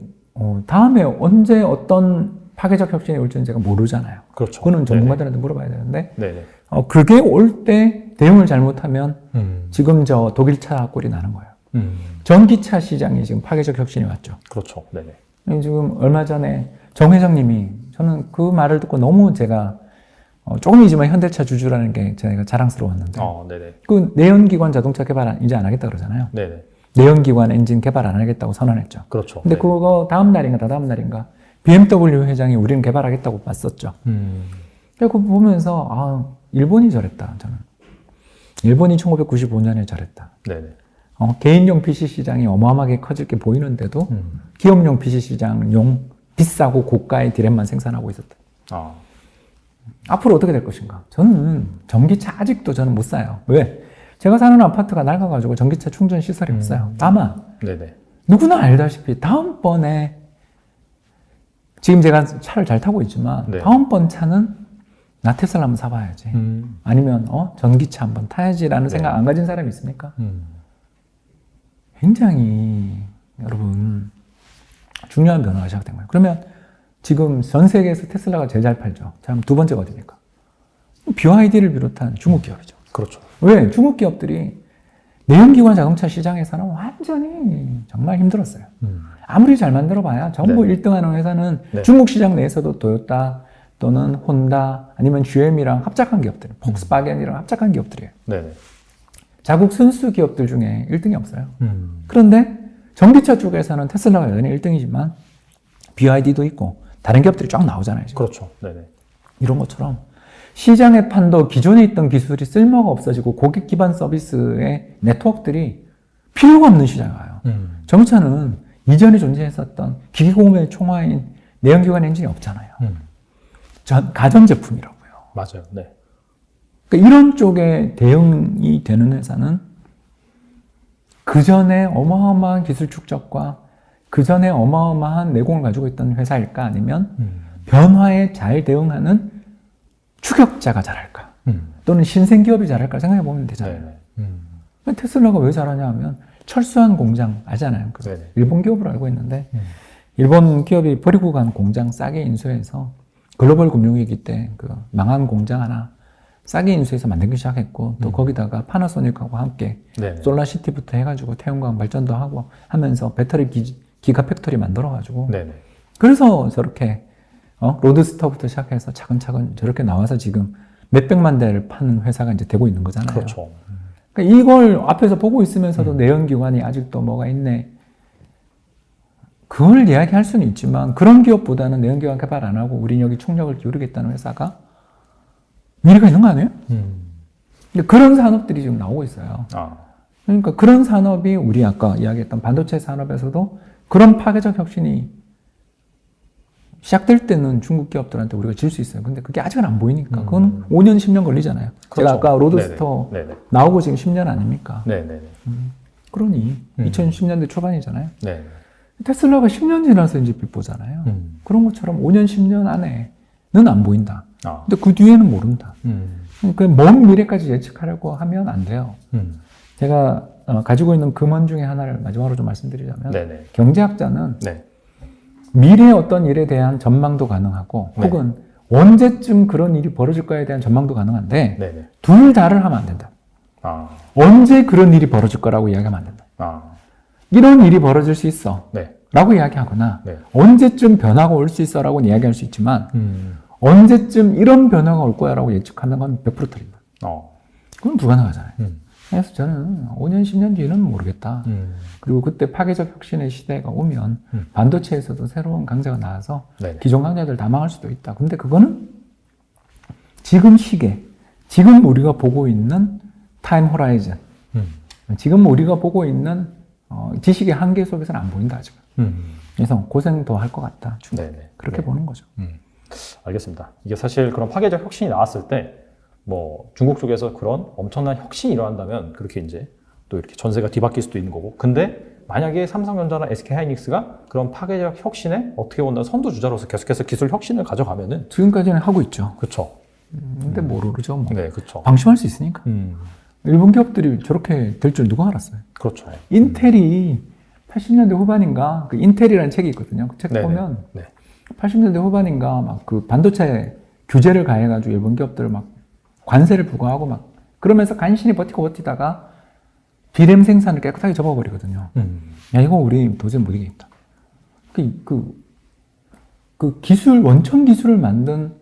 다음에 언제 어떤 파괴적 혁신이 올지는 제가 모르잖아요. 그렇죠. 그거는 전문가들한테 물어봐야 되는데 네네. 그게 올 때 대응을 잘못하면 지금 저 독일차 꼴이 나는 거예요. 전기차 시장이 지금 파괴적 혁신이 왔죠. 그렇죠. 네네. 지금 얼마 전에 정 회장님이 저는 그 말을 듣고 너무 제가 조금이지만 현대차 주주라는 게 제가 자랑스러웠는데 네네. 그 내연기관 자동차 개발 이제 안 하겠다 그러잖아요. 네네. 내연기관 엔진 개발 안 하겠다고 선언했죠. 그렇죠. 근데 그거 다음 날인가 다다음 날인가 BMW 회장이 우리는 개발하겠다고 맞섰죠. 그거 보면서 일본이 저랬다 저는. 일본이 1995년에 저랬다. 네네. 개인용 PC 시장이 어마어마하게 커질 게 보이는데도 기업용 PC 시장용 비싸고 고가의 디램만 생산하고 있었다. 앞으로 어떻게 될 것인가? 저는 전기차 아직도 저는 못 사요. 왜? 제가 사는 아파트가 낡아가지고 전기차 충전 시설이 없어요. 다만 네네. 누구나 알다시피 다음번에 지금 제가 차를 잘 타고 있지만 네. 다음번 차는 나 테슬라 한번 사봐야지. 아니면 전기차 한번 타야지라는 네. 생각 안 가진 사람이 있습니까? 굉장히 여러분 중요한 변화가 시작된 거예요. 그러면 지금 전 세계에서 테슬라가 제일 잘 팔죠. 자, 두 번째가 어디입니까? BYD를 비롯한 중국 기업이죠. 그렇죠. 왜? 중국 기업들이 내연기관 자동차 시장에서는 완전히 정말 힘들었어요. 아무리 잘 만들어봐야 전부 네. 1등하는 회사는 네. 중국 시장 내에서도 토요타 또는 혼다 아니면 GM이랑 합작한 기업들, 폭스바겐이랑 합작한 기업들이에요. 네네. 자국 순수 기업들 중에 1등이 없어요. 그런데 전기차 쪽에서는 테슬라가 여전히 1등이지만 BYD도 있고 다른 기업들이 쫙 나오잖아요. 지금. 그렇죠. 네네. 이런 것처럼 시장의 판도 기존에 있던 기술이 쓸모가 없어지고 고객 기반 서비스의 네트워크들이 필요가 없는 시장에 와요. 전기차는 이전에 존재했었던 기기공업의 총화인 내연기관 엔진이 없잖아요. 가전제품이라고요. 맞아요. 네. 그러니까 이런 쪽에 대응이 되는 회사는 그 전에 어마어마한 기술 축적과 그 전에 어마어마한 내공을 가지고 있던 회사일까 아니면 변화에 잘 대응하는 추격자가 잘할까 또는 신생기업이 잘할까 생각해 보면 되잖아요. 네네. 테슬라가 왜 잘하냐 하면 철수한 공장 알잖아요. 그 네네. 일본 기업으로 알고 있는데 일본 기업이 버리고 간 공장 싸게 인수해서 글로벌 금융위기 때 그 망한 공장 하나 싸게 인수해서 만들기 시작했고 또 거기다가 파나소닉하고 함께 네네. 솔라시티부터 해가지고 태양광 발전도 하고 하면서 배터리 기가 팩토리 만들어가지고 네네. 그래서 저렇게 로드스터부터 시작해서 차근차근 저렇게 나와서 지금 몇백만 대를 파는 회사가 이제 되고 있는 거잖아요. 그렇죠. 그러니까 이걸 앞에서 보고 있으면서도 내연기관이 아직도 뭐가 있네. 그걸 이야기할 수는 있지만 그런 기업보다는 내연기관 개발 안 하고 우린 여기 총력을 기울이겠다는 회사가 미래가 있는 거 아니에요? 근데 그런 산업들이 지금 나오고 있어요. 그러니까 그런 산업이 우리 아까 이야기했던 반도체 산업에서도 그런 파괴적 혁신이 시작될 때는 중국 기업들한테 우리가 질 수 있어요. 근데 그게 아직은 안 보이니까 그건 5년, 10년 걸리잖아요. 그렇죠. 제가 아까 로드스터 네네. 나오고 지금 10년 아닙니까? 네네네. 그러니 2010년대 초반이잖아요. 네. 테슬라가 10년 지나서 이제 빛보잖아요. 그런 것처럼 5년, 10년 안에는 안 보인다. 근데 그 뒤에는 모른다. 그 먼 미래까지 예측하려고 하면 안 돼요. 제가 가지고 있는 금원 중에 하나를 마지막으로 좀 말씀드리자면 네네. 경제학자는 네. 미래의 어떤 일에 대한 전망도 가능하고 네. 혹은 언제쯤 그런 일이 벌어질 거에 대한 전망도 가능한데 네네. 둘 다를 하면 안 된다. 언제 그런 일이 벌어질 거라고 이야기하면 안 된다. 이런 일이 벌어질 수 있어 네. 라고 이야기하거나 네. 언제쯤 변화가 올 수 있어 라고 이야기할 수 있지만 언제쯤 이런 변화가 올 거야 라고 예측하는 건 100% 틀린다. 그건 불가능하잖아요. 그래서 저는 5년, 10년 뒤는 모르겠다. 음. 그리고 그때 파괴적 혁신의 시대가 오면 반도체에서도 새로운 강자가 나와서 네네. 기존 강자들 다 망할 수도 있다. 근데 그거는 지금 시계, 지금 우리가 보고 있는 타임 호라이즌, 지금 우리가 보고 있는 지식의 한계 속에서는 안 보인다, 아직. 그래서 고생 더 할 것 같다. 네네. 그렇게 네. 보는 거죠. 알겠습니다. 이게 사실 그런 파괴적 혁신이 나왔을 때, 뭐, 중국 쪽에서 그런 엄청난 혁신이 일어난다면, 그렇게 이제 또 이렇게 전세가 뒤바뀔 수도 있는 거고. 근데 만약에 삼성전자나 SK하이닉스가 그런 파괴적 혁신에 어떻게 본다면 선두주자로서 계속해서 기술 혁신을 가져가면은, 지금까지는 하고 있죠. 그쵸. 근데 모르죠. 뭐. 네, 그쵸. 방심할 수 있으니까. 일본 기업들이 저렇게 될 줄 누가 알았어요? 그렇죠. 인텔이 80년대 후반인가 그 인텔이라는 책이 있거든요. 그 책 네네. 보면 네. 80년대 후반인가 막 그 반도체 규제를 가해가지고 일본 기업들 막 관세를 부과하고 막 그러면서 간신히 버티다가 비램 생산을 깨끗하게 접어버리거든요. 야, 이거 우리 도저히 못 이기겠다. 그 기술, 원천 기술을 만든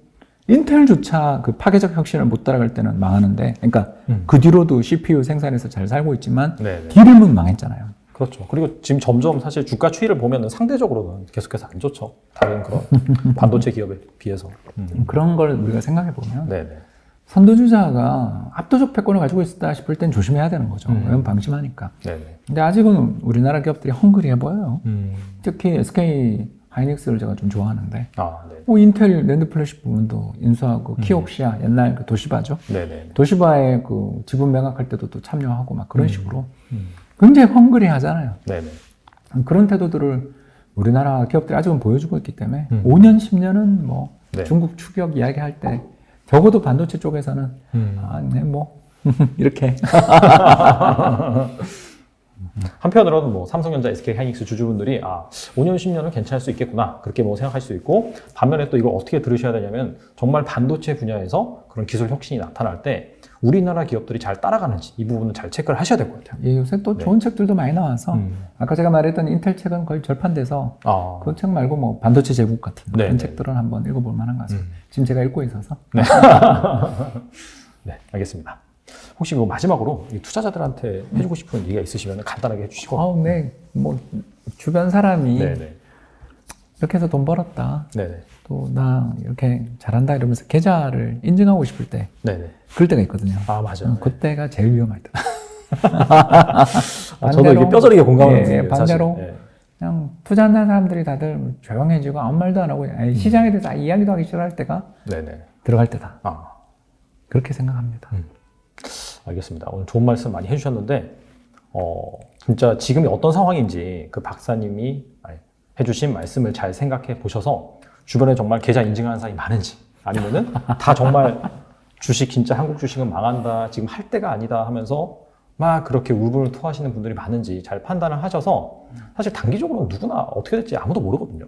인텔조차 그 파괴적 혁신을 못 따라갈 때는 망하는데, 그러니까 그 뒤로도 CPU 생산해서 잘 살고 있지만, 네네. 디램은 망했잖아요. 그렇죠. 그리고 지금 점점 사실 주가 추이를 보면은 상대적으로는 계속해서 안 좋죠. 다른 그런 반도체 기업에 비해서. 그런 걸 우리가 생각해 보면, 네네. 선두주자가 압도적 패권을 가지고 있다 싶을 땐 조심해야 되는 거죠. 왜냐면 방심하니까. 네네. 근데 아직은 우리나라 기업들이 헝그리해 보여요. 특히 SK 하이닉스를 제가 좀 좋아하는데, 아, 네. 인텔 랜드 플래시 부분도 인수하고, 키옥시아, 옛날 그 도시바죠. 네네. 도시바의 그 지분 매각할 때도 또 참여하고 막 그런 식으로 굉장히 헝그리 하잖아요. 네네. 그런 태도들을 우리나라 기업들이 아직은 보여주고 있기 때문에 5년, 10년은 뭐 네. 중국 추격 이야기할 때 적어도 반도체 쪽에서는 네, 뭐 이렇게 한편으로는 뭐 삼성전자, SK하이닉스 주주분들이 5년, 10년은 괜찮을 수 있겠구나 그렇게 뭐 생각할 수 있고, 반면에 또 이걸 어떻게 들으셔야 되냐면 정말 반도체 분야에서 그런 기술 혁신이 나타날 때 우리나라 기업들이 잘 따라가는지 이 부분은 잘 체크를 하셔야 될 것 같아요. 예, 요새 또 좋은 책들도 많이 나와서 아까 제가 말했던 인텔 책은 거의 절판돼서 그 책 말고 뭐 반도체 제국 같은 그런 책들은 한번 읽어볼 만한 것 같습니다. 지금 제가 읽고 있어서. 네. 네, 알겠습니다. 혹시 그 마지막으로 이 투자자들한테 해주고 싶은 얘기가 있으시면 간단하게 해주시고. 네, 뭐 주변 사람이 네네. 이렇게 해서 돈 벌었다. 네네. 또 나 이렇게 잘한다 이러면서 계좌를 인증하고 싶을 때 네네. 그럴 때가 있거든요. 맞아요. 그때가 제일 위험할 때. 저도 이게 뼈저리게 공감하는 예, 부분이에요, 반대로 사실. 예. 그냥 투자하는 사람들이 다들 조용해지고 아무 말도 안 하고 시장에 대해서 이야기도 하기 싫어할 때가 네네. 들어갈 때다. 그렇게 생각합니다. 알겠습니다. 오늘 좋은 말씀 많이 해주셨는데, 진짜 지금이 어떤 상황인지 그 박사님이 해주신 말씀을 잘 생각해 보셔서 주변에 정말 계좌 인증하는 사람이 많은지, 아니면은 다 정말 주식 진짜 한국 주식은 망한다, 지금 할 때가 아니다 하면서 막 그렇게 울분을 토하시는 분들이 많은지 잘 판단을 하셔서, 사실 단기적으로 누구나 어떻게 될지 아무도 모르거든요.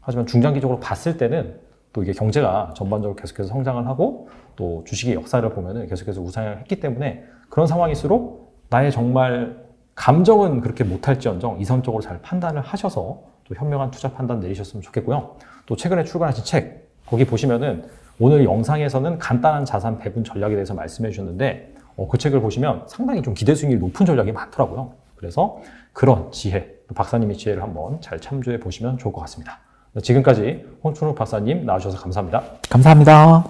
하지만 중장기적으로 봤을 때는 또 이게 경제가 전반적으로 계속해서 성장을 하고 또 주식의 역사를 보면은 계속해서 우상향을 했기 때문에 그런 상황일수록 나의 정말 감정은 그렇게 못할지언정 이성적으로 잘 판단을 하셔서 또 현명한 투자 판단 내리셨으면 좋겠고요. 또 최근에 출간하신 책, 거기 보시면은 오늘 영상에서는 간단한 자산 배분 전략에 대해서 말씀해 주셨는데 그 책을 보시면 상당히 좀 기대 수익률이 높은 전략이 많더라고요. 그래서 그런 지혜, 박사님의 지혜를 한번 잘 참조해 보시면 좋을 것 같습니다. 지금까지 홍춘욱 박사님 나와주셔서 감사합니다. 감사합니다.